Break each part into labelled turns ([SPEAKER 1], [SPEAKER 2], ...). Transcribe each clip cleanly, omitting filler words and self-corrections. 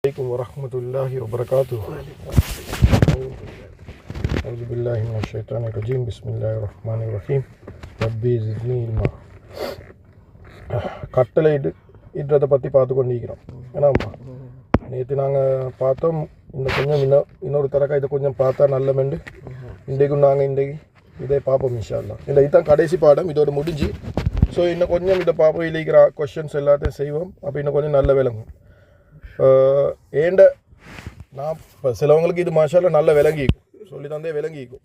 [SPEAKER 1] عليكم ورحمة الله وبركاته. أعوذ بالله من الشيطان الرجيم. بسم الله الرحمن الرحيم. ربي زدني علما. கட்டளை இடுறதை பற்றி பார்த்து கொண்டிருக்கிறோம். ஏன்னாம்மா நேற்று நாங்கள் பார்த்தோம், கொஞ்சம் இன்னொரு தரக்கா இதை கொஞ்சம் பார்த்தா நல்லமெண்டு இன்றைக்கும் நாங்கள் இன்றைக்கு இதை பார்ப்போம் இன்ஷா அல்லாஹ். இதுதான் கடைசி பாடம், இதோட முடிஞ்சு. ஸோ இன்னும் கொஞ்சம் இதை பார்ப்போம், இல்லைக்கிற கொஷின்ஸ் எல்லாத்தையும் செய்வோம். அப்போ இன்னும் கொஞ்சம் நல்ல விளங்கும். ஏண்ட நான் இப்போ சிலவங்களுக்கு இது மாஷால நல்ல விளங்கிக்கும், சொல்லி தந்தே விளங்கிக்கும்.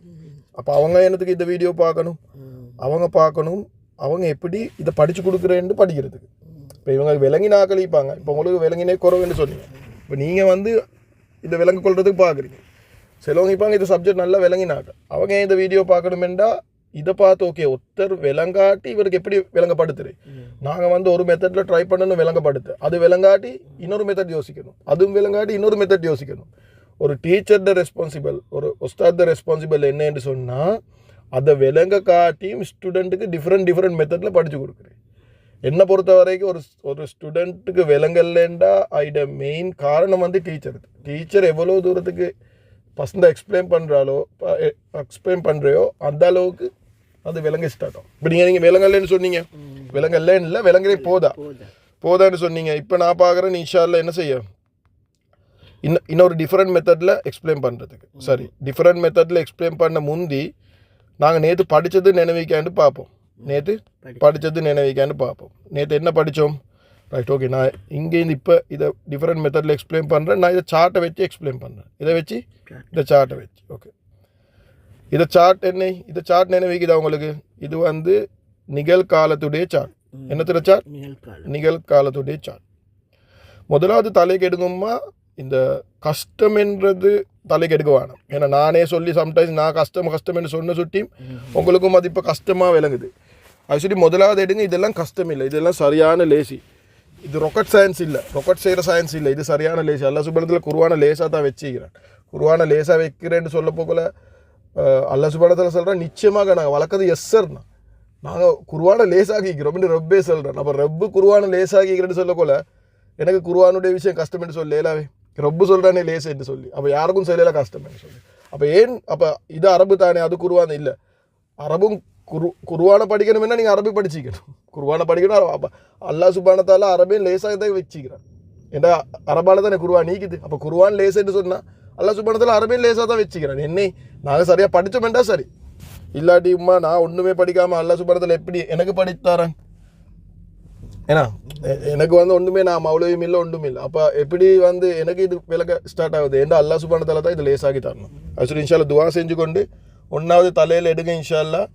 [SPEAKER 1] அப்போ அவங்க என்னத்துக்கு இந்த வீடியோ பார்க்கணும், அவங்க எப்படி இதை படித்து கொடுக்குறேன்னு படிக்கிறதுக்கு. இப்போ இவங்க விளங்கினா கழிப்பாங்க. இப்போ உங்களுக்கு விளங்கினே குறவுன்னு சொன்னீங்க. இப்போ நீங்கள் இதை விளங்கி கொள்றதுக்கு பார்க்குறீங்க. சிலவங்க இப்பாங்க இந்த சப்ஜெக்ட் நல்லா விளங்கினாக்க அவங்க இந்த வீடியோ பார்க்கணுமெண்டா இதை பார்த்து ஓகே ஒருத்தர் விளங்காட்டி இவருக்கு எப்படி விளங்கப்படுத்துரு. நாங்கள் ஒரு மெத்தடில் ட்ரை பண்ணணும் விளங்கப்படுத்து, அது விளங்காட்டி இன்னொரு மெத்தட் யோசிக்கணும், அதுவும் விளங்காட்டி இன்னொரு மெத்தட் யோசிக்கணும். ஒரு டீச்சர்ட ரெஸ்பான்சிபிள், ஒரு உஸ்தாத் ரெஸ்பான்சிபிள் என்னன்னு சொன்னால் அதை விளங்க காட்டியும் ஸ்டூடெண்ட்டுக்கு டிஃப்ரெண்ட் மெத்தடில் படித்து கொடுக்குறேன். என்னை பொறுத்த வரைக்கும் ஒரு ஸ்டூடெண்ட்டுக்கு விளங்கலேண்டா இதோட மெயின் காரணம் டீச்சர் எவ்வளோ தூரத்துக்கு ஃபஸ்ட்டு எக்ஸ்பிளைன் பண்ணுறையோ அந்த அளவுக்கு அது விளங்க ஸ்டார்ட் ஆகும். இப்போ நீங்கள் விளங்கலேன்னு சொன்னீங்க, விளங்கலேன்னு இல்லை விளங்குறே போதான்னு சொன்னீங்க. இப்போ நான் பார்க்குறேன் இன்ஷா அல்லாஹ் என்ன செய்ய இன்னொரு டிஃப்ரெண்ட் மெத்தடில் எக்ஸ்பிளைன் பண்ணுறதுக்கு. சரி, டிஃப்ரெண்ட் மெத்தடில் எக்ஸ்பிளைன் பண்ண முந்தி நாங்கள் நேற்று படித்தது நினைவிக்காண்டு பார்ப்போம். நேற்று என்ன படித்தோம்? Right, okay. நான் இங்கேருந்து இப்போ இதை டிஃப்ரெண்ட் மெத்தடில் எக்ஸ்பிளைன் பண்ணுறேன். நான் இதை சார்ட்டை வச்சு எக்ஸ்பிளைன் பண்ணுறேன். இந்த சார்ட்டை வச்சு ஓகே. இதை சார்ட் நினைவிக்குதா உங்களுக்கு? இது நிகழ்காலத்துடைய சார்ட். என்னத்துடைய சார்ட்? நிகழ்காலத்துடைய சார்ட். முதலாவது தலைக்கு எடுக்குமா இந்த கஷ்டம்ன்றது தலைக்கு எடுக்க வேணும். ஏன்னா நானே சொல்லி சம்டைம்ஸ் நான் கஷ்டம்னு சொன்ன சுட்டியும் உங்களுக்கும் அது இப்போ கஷ்டமாக விளங்குது. அது சொல்லி முதலாவது எடுங்க. இதெல்லாம் கஷ்டம் இல்லை, இதெல்லாம் சரியான லேசி. இது ராக்கெட் சயின்ஸ் இல்லை, ராக்கெட் செய்கிற சயின்ஸ் இல்லை, இது சரியான லேசி. அல்லாஹ் சுப்ஹானஹு குர்ஆனை லேசாக தான் வச்சுக்கிறேன். குர்ஆனை லேசாக வைக்கிறேன்னு சொல்ல போகல அல்லாஹ் சுப்ஹானஹு சொல்கிறேன், நிச்சயமாக நாங்கள் வளர்க்குறது எஸ்ஸர்னா நாங்கள் குர்ஆனை லேசாகிக்கிறோம் அப்படின்னு ரப்பே சொல்கிறேன். அப்போ ரப்பு குர்ஆனை லேசாகிக்கிறேன்னு சொல்லக்கோல எனக்கு குர்ஆனுடைய விஷயம் கஷ்டம் என்று சொல்லேலாவே ரப்பு சொல்கிறானே லேஸ் என்று சொல்லி அப்போ யாருக்கும் சொல்லல கஷ்டம் என்று சொல்லி. அப்போ இது அரபு தானே, அது குர்ஆன் இல்லை. அரபும் குர்ஆனை படிக்கணும்னா நீங்கள் அரபி படிச்சிக்கணும். குர்ஆனை படிக்கணும். அப்போ அல்லாஹ் சுப்ஹானஹு தஆலா அரபையும் லேசாக தான் வச்சுக்கிறான். ஏன்னா அரபால தானே குர்ஆன் நீக்குது. அப்போ குர்ஆன் லேசுன்னு சொன்னால் அல்லாஹ் சுப்ஹானஹு தஆலா அரபையும் லேசாக தான் வச்சுக்கிறான். என்னை நாங்கள் சரியாக படித்தோம்டா சரி, இல்லாட்டி நான் ஒன்றுமே படிக்காமல் அல்லாஹ் சுப்ஹானஹு தஆலா எப்படி எனக்கு படித்தாரன்? ஏன்னா எனக்கு ஒன்றுமே நான் அவ்வளோவும் இல்லை ஒன்றும் இல்லை. அப்போ எப்படி எனக்கு இது விளக்க ஸ்டார்ட் ஆகுது? ஏன்னா அல்லாஹ் சுப்ஹானஹு தஆலா தான் இது லேசாகி தரணும். அது சொல்லி இன்ஷா அல்லாஹ் துவா செஞ்சு கொண்டு ஒன்றாவது தலையில் எடுங்க இன்ஷா அல்லாஹ்.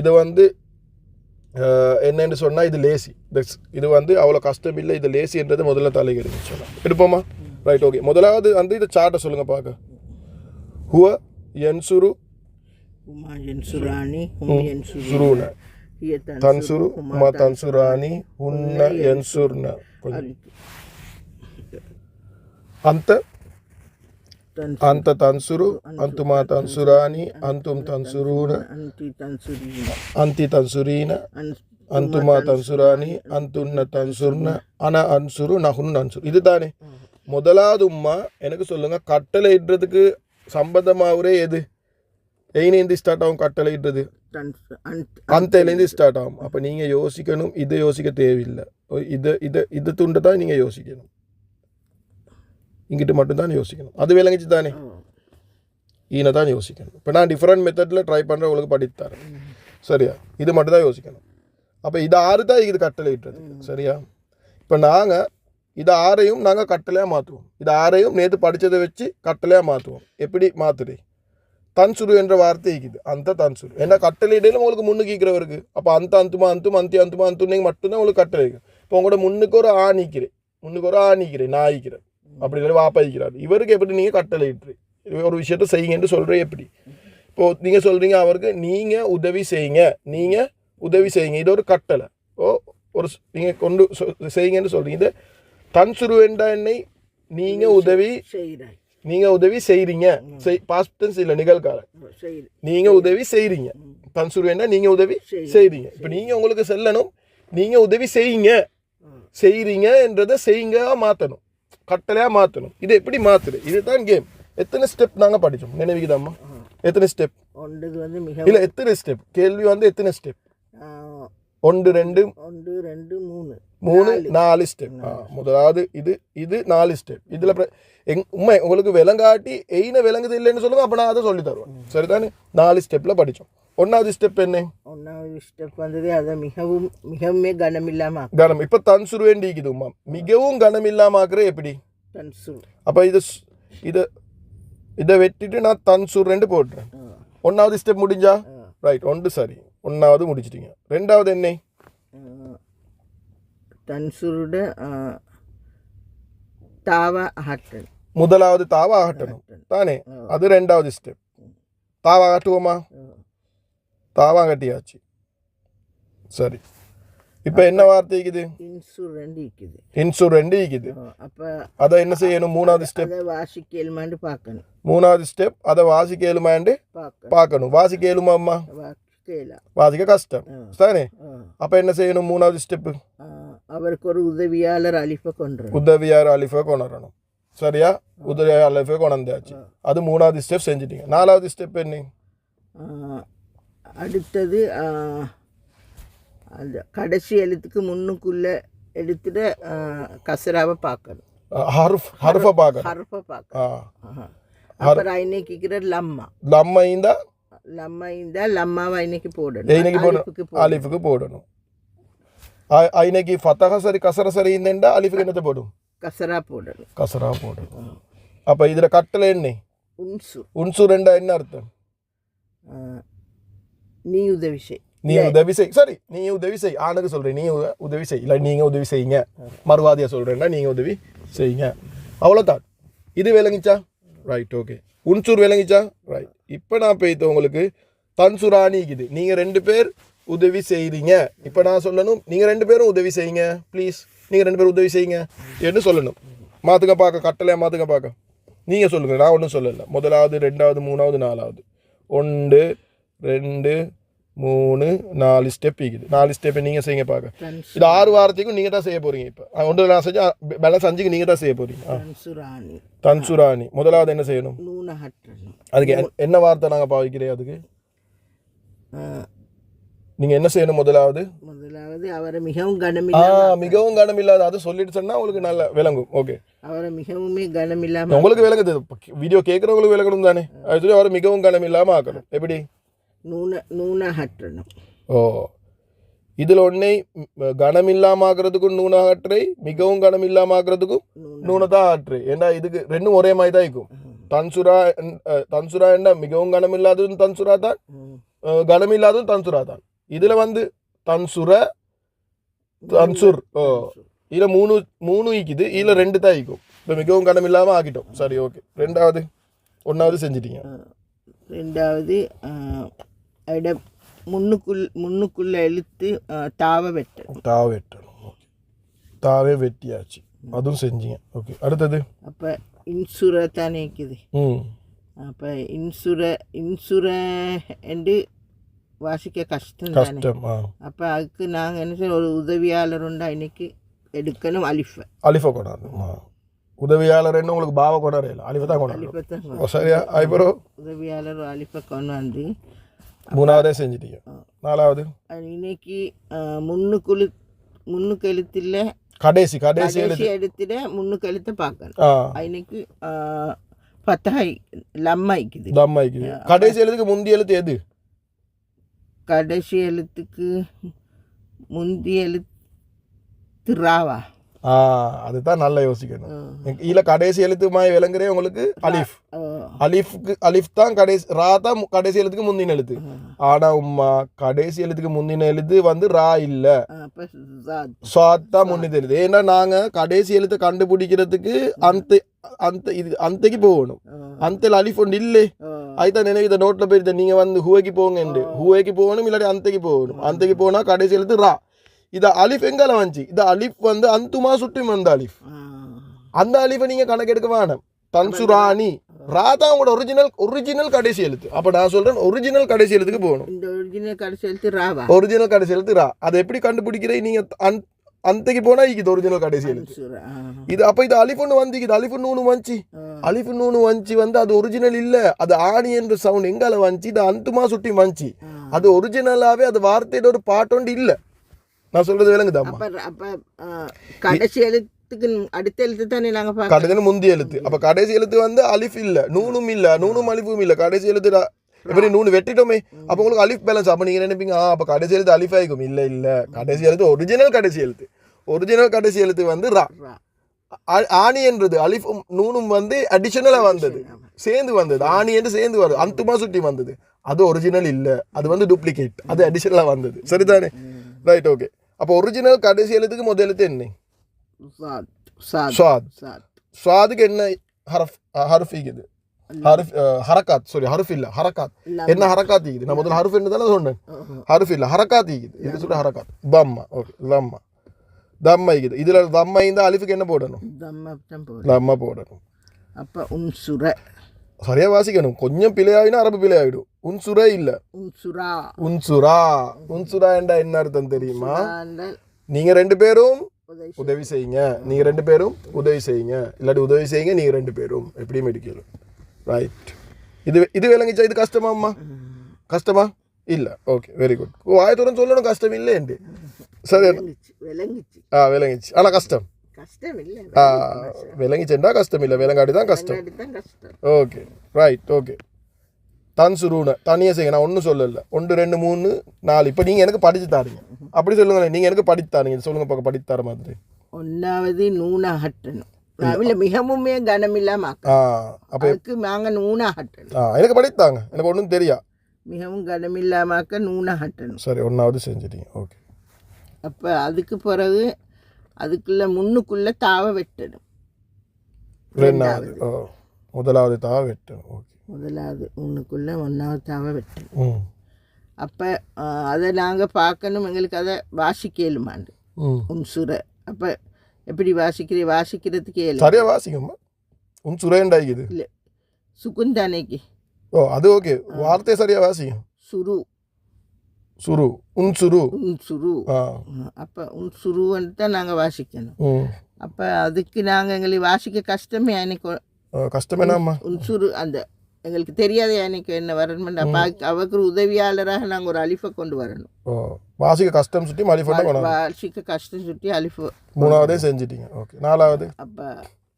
[SPEAKER 1] இது என்னன்னு சொன்னால் இது லேசி. இது அவ்வளோ கஷ்டம் இல்லை, இது லேசின்றது முதல்ல தலைக்கு எடுங்க இன்ஷா அல்லாஹ். எடுப்போமா? Right, okay. முதலாவது இந்த சார்ட்டை சொல்லுங்கள் பார்க்க. ஹுவ யன்சுரு சுருன தன்சுரு உமா தன்சுரானி உன்ன யன்சுர்ன அந்த தன்சுரு அந்துமா தன்சுரானி அந்தும் தன்சுரூன அந்தி தன்சுரீன அந்துமா தன்சுரானி அந்துன்ன தன்சுர்ன அன அன்சுரு நகுன் அன்சுரு. இது தானே முதலாவது உம்மா. எனக்கு சொல்லுங்க, கட்டளை இடுறதுக்கு சம்பந்தமாகவே எது எயினேந்து ஸ்டார்ட் ஆகும்? கட்டளை இடுறது அந்தலேருந்து ஸ்டார்ட் ஆகும். அப்போ நீங்கள் யோசிக்கணும், இதை யோசிக்க தேவையில்லை. இது துண்டை தான் நீங்கள் யோசிக்கணும், இங்கிட்டு மட்டும்தான் யோசிக்கணும். அது விளங்கிச்சு தானே, ஈனை தான் யோசிக்கணும். இப்போ நான் டிஃப்ரெண்ட் மெத்தடில் ட்ரை பண்ணுறேன், உங்களுக்கு படித்துத்தரேன். சரியா? இது மட்டும் தான் யோசிக்கணும். அப்போ இது ஆறு தான் இது கட்டளை இட்டுறது. சரியா? இப்போ நாங்கள் இது ஆறையும் நாங்கள் கட்டளையாக மாற்றுவோம். இது ஆறையும் நேற்று படித்ததை வச்சு கட்டளையாக மாற்றுவோம். எப்படி மாற்றுது? தன்சுரு என்ற வார்த்தை இருக்குது, அந்த தன்சுரு. ஏன்னா கட்டளை இடையில உங்களுக்கு முன்னுக்கு இருக்கிறவருக்கு. அப்போ அந்த அந்துமா அந்தும் அந்தி அந்துமா அந்துன்னு மட்டும்தான் உங்களுக்கு கட்டளை இருக்குது. இப்போ உங்களோட முன்னுக்கு ஒரு ஆ நீக்கிறேன், நான் ஈக்கிறேன், அப்படி இல்லை வாப்பா ஈக்கிறார். இவருக்கு எப்படி நீங்கள் கட்டளை இட்டுரு ஒரு விஷயத்த செய்யுங்கன்னு சொல்கிறேன். எப்படி இப்போது நீங்கள் சொல்கிறீங்க அவருக்கு நீங்கள் உதவி செய்யுங்க, இது ஒரு கட்டளை. ஒரு நீங்கள் கொண்டு செய்யுங்கன்னு சொல்கிறீங்க. இது தன்சுரு என்ற என்னை நீங்கள் உதவி செய்கிறீங்க. பாஸ்ட் டென்ஸ் இல்லை, நிகழ்காலம். நீங்கள் உதவி செய்கிறீங்க. தன்சுரு என்ன? நீங்கள் உதவி செய்கிறீங்க. இப்போ நீங்கள் உங்களுக்கு செல்லணும், நீங்கள் உதவி செய்யுங்கன்றதை செய்யுங்க மாற்றணும். கட்டளையாக மாற்றணும். இது எப்படி மாற்றுது, இதுதான் கேம். எத்தனை ஸ்டெப் நாங்கள் படித்தோம் நினைவுக்குதாம்மா? எத்தனை ஸ்டெப் இல்லை எத்தனை ஸ்டெப் கேள்வி வந்து எத்தனை ஸ்டெப்? 1 2 3 4 ஸ்டெப். முதலாவது இது 4 ஸ்டெப். இதில் உண்மை உங்களுக்கு விலங்காட்டி எயின விளங்குது இல்லைன்னு சொல்லுங்க, அப்போ நான் அதை சொல்லி தருவேன். சரிதானே? 4 ஸ்டெப்பில் படித்தோம். 1வது ஸ்டெப் என்ன?
[SPEAKER 2] 1வது ஸ்டெப் வந்தது அதை மிகவுமே கனமில்லாம
[SPEAKER 1] கனம். இப்போ தன்சுர் வேண்டிக்குது உமா, மிகவும் கனமில்லாம ஆக்குற எப்படி?
[SPEAKER 2] தன்சுர்.
[SPEAKER 1] அப்போ இதை வெட்டிட்டு நான் தன்சுர் 2 போட்டுறேன். 1வது ஸ்டெப் முடிஞ்சா ரைட், 1 சரி, 1வது முடிச்சிட்டீங்க. 2வது என்ன?
[SPEAKER 2] தன்சுருட தாவா அகற்றல்.
[SPEAKER 1] முதலாவது தாவா அகற்றணும் தானே, அது 2வது ஸ்டெப். தாவா அகட்டுவோமா? தாவா கட்டியாச்சு. சரி, இப்போ என்ன வார்த்தை இருக்குது? இன்சூர் 2 இருக்குது.
[SPEAKER 2] அப்போ
[SPEAKER 1] அதை என்ன செய்யணும்? 3வது ஸ்டெப்
[SPEAKER 2] வாசிக்கேலுமாண்டு பார்க்கணும்.
[SPEAKER 1] 3வது ஸ்டெப் அதை வாசிக்கேலுமாண்டு பார்க்கணும். வாசிக்கேலுமா அம்மா? வாசிக்க கஷ்டம் தானே. அப்போ என்ன செய்யணும்? 3வது ஸ்டெப்பு
[SPEAKER 2] அவருக்கு ஒரு உதவியாளர் அலிஃபை
[SPEAKER 1] கொண்டுறணும். சரியா? உதவியாளர் அலிஃபை கொண்டாச்சு. அது 3வது ஸ்டெப் செஞ்சுட்டீங்க. 4வது ஸ்டெப் என்ன?
[SPEAKER 2] அடுத்தது அந்த கடைசி எழுத்துக்கு முன்னுக்குள்ள எடுத்துட்டு கசராவை பார்க்கணும்.
[SPEAKER 1] ஹர்ஃபை பார்க்கணும்.
[SPEAKER 2] அப்புறம் இன்னைக்கு லம்மாவை இன்னைக்கு போடணும்.
[SPEAKER 1] அலிஃபுக்கு போடணும். ஐனைக்கு ஃபத்தஹ சரி கசர சரி இருந்தா அலிஃபுக்கு என்னத்தை போடும்?
[SPEAKER 2] கசரா போடணும்.
[SPEAKER 1] அப்போ இதில் கட்டளை என்ன? உன்சூர் 2 என்ன அர்த்தம்?
[SPEAKER 2] நீ உதவி செய்.
[SPEAKER 1] சரி, நீ உதவி செய். ஆணுக்கு சொல்கிறேன், நீ உதவி செய். இல்லை நீங்கள் உதவி செய்யுங்க. மறுவாதியாக சொல்கிறேன்னா நீங்கள் உதவி செய்யுங்க. அவ்வளோதான். இது விளங்கிச்சா? Right, okay. உன்சூர் விளங்கிச்சா? ரைட். இப்போ நான் போய்த்து உங்களுக்கு தன்சுரானிக்குது. நீங்கள் 2 பேர் உதவி செய்கிறீங்க. இப்போ நான் சொல்லணும், நீங்கள் 2 பேரும் உதவி செய்யுங்க ப்ளீஸ், நீங்கள் 2 பேரும் உதவி செய்யுங்க என்று சொல்லணும். மாற்றுங்க பார்க்க, கட்டளையாக மாற்றுங்க பார்க்க. நீங்கள் சொல்லுங்கள், நான் ஒன்றும் சொல்லலை. முதலாவது 2வது 3வது 4வது 1 2 3 4 ஸ்டெப் இருக்குது. 4 ஸ்டெப்பை நீங்கள் செய்யுங்க பார்க்க. இது 6 வாரத்துக்கும் நீங்கள் தான் செய்ய போகிறீங்க. இப்போ 1 நான் செஞ்சால் பேலன்ஸ் 5க்கு நீங்கள் தான் செய்ய போகிறீங்க. தன்சுரானி. முதலாவது என்ன செய்யணும்? அதுக்கு என்ன வார்த்தை நாங்கள் பாவிக்கிறேன்? அதுக்கு நீங்கள் என்ன செய்யணும்? முதலாவது
[SPEAKER 2] அவரை மிகவும்
[SPEAKER 1] கனமில்லாத அது சொல்லிட்டு சொன்னால் உங்களுக்கு நல்லா விளங்கும். ஓகே,
[SPEAKER 2] அவரை மிகவுமே கனமில்லாம
[SPEAKER 1] உங்களுக்கு விளங்குது. வீடியோ கேட்குறவங்களுக்கு விளங்கணும் தானே. அது சொல்லி அவரை மிகவும் கனமில்லாமல் ஆக்கணும். எப்படி?
[SPEAKER 2] நூனகற்றணும்.
[SPEAKER 1] இதில் ஒன்றை கனமில்லாமல் ஆக்குறதுக்கும் நூனகற்றை, மிகவும் கனமில்லாமல் ஆக்குறதுக்கும் நூனதான் ஆற்று. ஏன்னா இதுக்கு 2ம் ஒரே மாதிரி தான் இருக்கும். தன்சுரா என்ன மிகவும் கனமில்லாததும் தன்சுரா தான், கனமில்லாததும் தன்சுரா தான். இதில் வந்து தன்சுர் இதில் 3 ஈக்குது, இதில் 2 தான் ஈக்கும். இப்போ மிகவும் கனம் இல்லாமல் ஆக்கிட்டோம். சரி, ஓகே. 1வது செஞ்சிட்டீங்க.
[SPEAKER 2] 2வது முன்னுக்குள்ள எழுத்து தாவை வெட்டணும்.
[SPEAKER 1] ஓகே, தாவே வெட்டியாச்சு, அதுவும் செஞ்சீங்க. ஓகே, அடுத்தது
[SPEAKER 2] அப்போ இன்சுரை தானே இருக்குது. அப்போ இன்சுரை என்று வாசிக்க கஷ்டம். அப்போ அதுக்கு நாங்கள் என்ன செய்ய, ஒரு உதவியாளர் உண்டா இன்னைக்கு எடுக்கணும்.
[SPEAKER 1] அலிஃபை கொண்டாடணும். உதவியாளர் என்ன உங்களுக்கு பாவ கொண்டாடல, அலிஃபை தான் கொண்டாடணும். சரியா? அப்புறம்
[SPEAKER 2] உதவியாளர் அலிஃபை கொண்டாந்து
[SPEAKER 1] 3வதே செஞ்சிட்டீங்க. 4வது
[SPEAKER 2] இன்னைக்கு முன்னுக்கு எழுத்துல
[SPEAKER 1] கடைசி
[SPEAKER 2] எடுத்துட முன்னுக்கு எழுத்த பார்க்கணும். இன்னைக்கு ஃபத்தஹை லம்மாய்க்குது.
[SPEAKER 1] கடைசி எழுத்துக்கு முந்தி எழுத்து எது?
[SPEAKER 2] கடைசி எழுத்துக்கு முந்தி எழுத்து ராவா.
[SPEAKER 1] அதுதான் நல்லா யோசிக்கணும். இதில் கடைசி எழுத்து மாதிரி விளங்குறே உங்களுக்கு அலிஃப். அலிஃப் தான் கடைசி, ரா தான் கடைசி எழுத்துக்கு முந்தின எழுத்து. ஆனால் உம்மா கடைசி எழுத்துக்கு முந்தின எழுத்து வந்து ரா இல்லை, சாத் தான் முன்னித எழுத்து. ஏன்னா நாங்கள் கடைசி எழுத்தை கண்டுபிடிக்கிறதுக்கு அந்தைக்கு போகணும். அந்த அலிஃப் ஒன்று இல்லை. அதுதான் நினைவு இதை நோட்டில் போயிருந்த நீங்கள் வந்து ஹூவைக்கு போங்க, ஹூவைக்கு போகணும், இல்லாட்டி அந்தைக்கு போகணும். அந்தைக்கு போனால் கடைசி எழுத்து ரா. இது அலிஃப் எங்கால வந்துச்சு? இது அலிஃப் வந்து அந்துமா சுட்டி வந்த அலிஃப். அந்த அலிஃபை நீங்கள் கணக்கெடுக்க வேணும். தன்சுரானி ரா தான் உங்களோட ஒரிஜினல் கடைசி எழுத்து. அப்போ நான் சொல்கிறேன், ஒரிஜினல் கடைசி எழுத்துக்கு போகணும்.
[SPEAKER 2] ஒரிஜினல் கடைசி எழுத்து ரா.
[SPEAKER 1] ஒரிஜினல் கடைசி எழுத்து ரா. அதை எப்படி கண்டுபிடிக்கிறீங்க? நீங்கள் அந்தக்கு போனா இது ஒரிஜினல் கடைசி எழுத்து
[SPEAKER 2] அன்சுரா
[SPEAKER 1] இது. அப்ப இது அலிஃபுன்னு வந்து இது அலிஃபு நூனு வந்துச்சு. அலிஃபு நூனு வந்துச்சு வந்து அது ஒரிஜினல் இல்ல. அது ஆணி என்ற சவுண்ட் எங்கால வந்துச்சு, இது அந்துமா சுட்டி வந்துச்சு. அது ஒரிஜினலாவே அது வார்த்தையோட ஒரு பாட்டோண்டு இல்ல. நான் சொல்றது விளங்குதாம்மா?
[SPEAKER 2] அப்ப கடைசி எழுத்துக்கு அடுத்த எழுத்து தானே நாங்க பார்க்க.
[SPEAKER 1] கடைசி முந்தி எழுத்து. அப்ப கடைசி எழுத்து வந்து அலிஃப் இல்ல, நூனும் இல்ல, நூனும் அலிஃபும் இல்ல. கடைசி எழுத்து எப்படி நூனு வெட்டிட்டோமே, அப்ப உங்களுக்கு அலிஃப் பேலன்ஸ். அப்ப நீங்க நினைப்பீங்க அப்ப கடைசி எழுத்து அலிஃப் ஆயிக்கும். இல்ல இல்ல, கடைசி எழுத்து ஒரிஜினல் கடைசி எழுத்து. ஒரிஜினல் கடைசி எழுத்து வந்து ரா. ஆணி என்றது அலிஃப் நூனும் வந்து அடிஷனலா வந்தது, சேர்ந்து வந்தது. ஆணி என்று சேர்ந்து வருது, அந்துமா சுட்டி வந்தது. அது ஒரிஜினல் இல்ல, அது வந்து டூப்ளிகேட், அது அடிஷனலா வந்தது. சரிதானே? Right, okay. அப்போ ஒரிஜினல் கடைசி எழுத்துக்கு முதல் எழுத்து என்ன? ஸ்வாத். ஸ்வாதுக்கு என்ன ஹரஃப்? ஹரஃப் இருக்குது. ஹரகாத். சாரி, ஹரஃப் இல்ல, ஹரகாத். என்ன ஹரகாத் இருக்குது? நான் முதல்ல ஹரஃப் என்ன தானே சொன்னேன். ஹரஃப் இல்ல, ஹரகாத் இருக்குது. இது சொல்ற ஹரகாத். தம்மா. ஓகே, தம்மா. தம்மா இருக்குது. இதுல தம்மா இந்த அலிஃபுக்கு என்ன போடணும்? தம்மா போடணும்.
[SPEAKER 2] அப்ப உன்சுர
[SPEAKER 1] சரியா வாசிக்கணும். கொஞ்சம் பிழையாயினா அரபு பிழையாயிடும். உன்சுரா இல்ல, உன்சுரா. உன்சுரா என்றா என்ன அர்த்தம் தெரியுமா? நீங்க ரெண்டு பேரும் உதவி செய்யுங்க, நீங்க ரெண்டு பேரும் உதவி செய்யுங்க, இல்லாட்டி உதவி செய்யுங்க நீங்க ரெண்டு பேரும், எப்படியும் எடுக்கணும். ரைட். இது விளங்கிச்சா? இது கஷ்டமா அம்மா? கஷ்டமா இல்ல? Okay, very good. வாயத்துடன் சொல்லணும் கஷ்டம் இல்லைன்னு. சரி, விளங்கிச்சு. ஆனா கஷ்டம் விளங்கிச்சேன்டா கஷ்டம் இல்லை, விளங்காடி தான் கஷ்டம். Okay, right, okay. தன்சுரூன தனியாக செய்யுங்க. நான் ஒன்றும் சொல்லலை. 1 2 3 4. இப்போ நீங்கள் எனக்கு படித்து தாருங்க. அப்படி சொல்லுங்களேன், நீங்கள் எனக்கு படித்து தாருங்க. சொல்லுங்க பார்க்க, படித்து தர மாதிரி.
[SPEAKER 2] ஒன்றாவது நூனாகட்டணும். மிகவும் கனமில்லாம அப்போ நாங்கள் நூனாகட்டணும்.
[SPEAKER 1] எனக்கு படித்தாங்க, எனக்கு ஒன்றும் தெரியா.
[SPEAKER 2] மிகவும் கனமில்லாமக்க நூனாகட்டணும்.
[SPEAKER 1] சரி, 1வது செஞ்சிட்டீங்க. ஓகே.
[SPEAKER 2] அப்போ அதுக்கு பிறகு அதுக்குள்ள முன்னுக்குள்ள தாவ வெட்டணும்.
[SPEAKER 1] 2வது முதலாவது தாவ வெட்டணும். ஓகே.
[SPEAKER 2] முதலாவது முன்னுக்குள்ள 1வது தாவ வெட்டணும். அப்போ அதை நாங்கள் பார்க்கணும், எங்களுக்கு அதை வாசிக்கலுமாண்டு உன்சுர. அப்போ எப்படி வாசிக்கிறதுக்கு
[SPEAKER 1] சரியா வாசிக்கம்மா. உன்சுரேண்டாயிக்குது
[SPEAKER 2] இல்லை, சுகுந்தானேக்கு.
[SPEAKER 1] ஓ, அது ஓகே. வார்த்தை சரியா வாசிக்கும்.
[SPEAKER 2] சுரு
[SPEAKER 1] சுரு, உன்சுரு.
[SPEAKER 2] அப்போ உன்சுருன்னு தான் நாங்கள் வாசிக்கணும். அப்போ அதுக்கு நாங்கள் எங்களுக்கு வாசிக்க கஷ்டமே. எனக்கு
[SPEAKER 1] கஷ்டமேனாம்மா
[SPEAKER 2] உன்சுரு அந்த எங்களுக்கு தெரியாது எனக்கு என்ன வரணும். அப்போ அவருக்கு உதவியாளராக நாங்கள் ஒரு அலிஃபை கொண்டு வரணும்.
[SPEAKER 1] வாசிக்க கஷ்டம் சுட்டி
[SPEAKER 2] வாசிக்க கஷ்டம் சுட்டி அலிஃபு
[SPEAKER 1] 3வதே செஞ்சிட்டீங்க. ஓகே. 4வது
[SPEAKER 2] அப்போ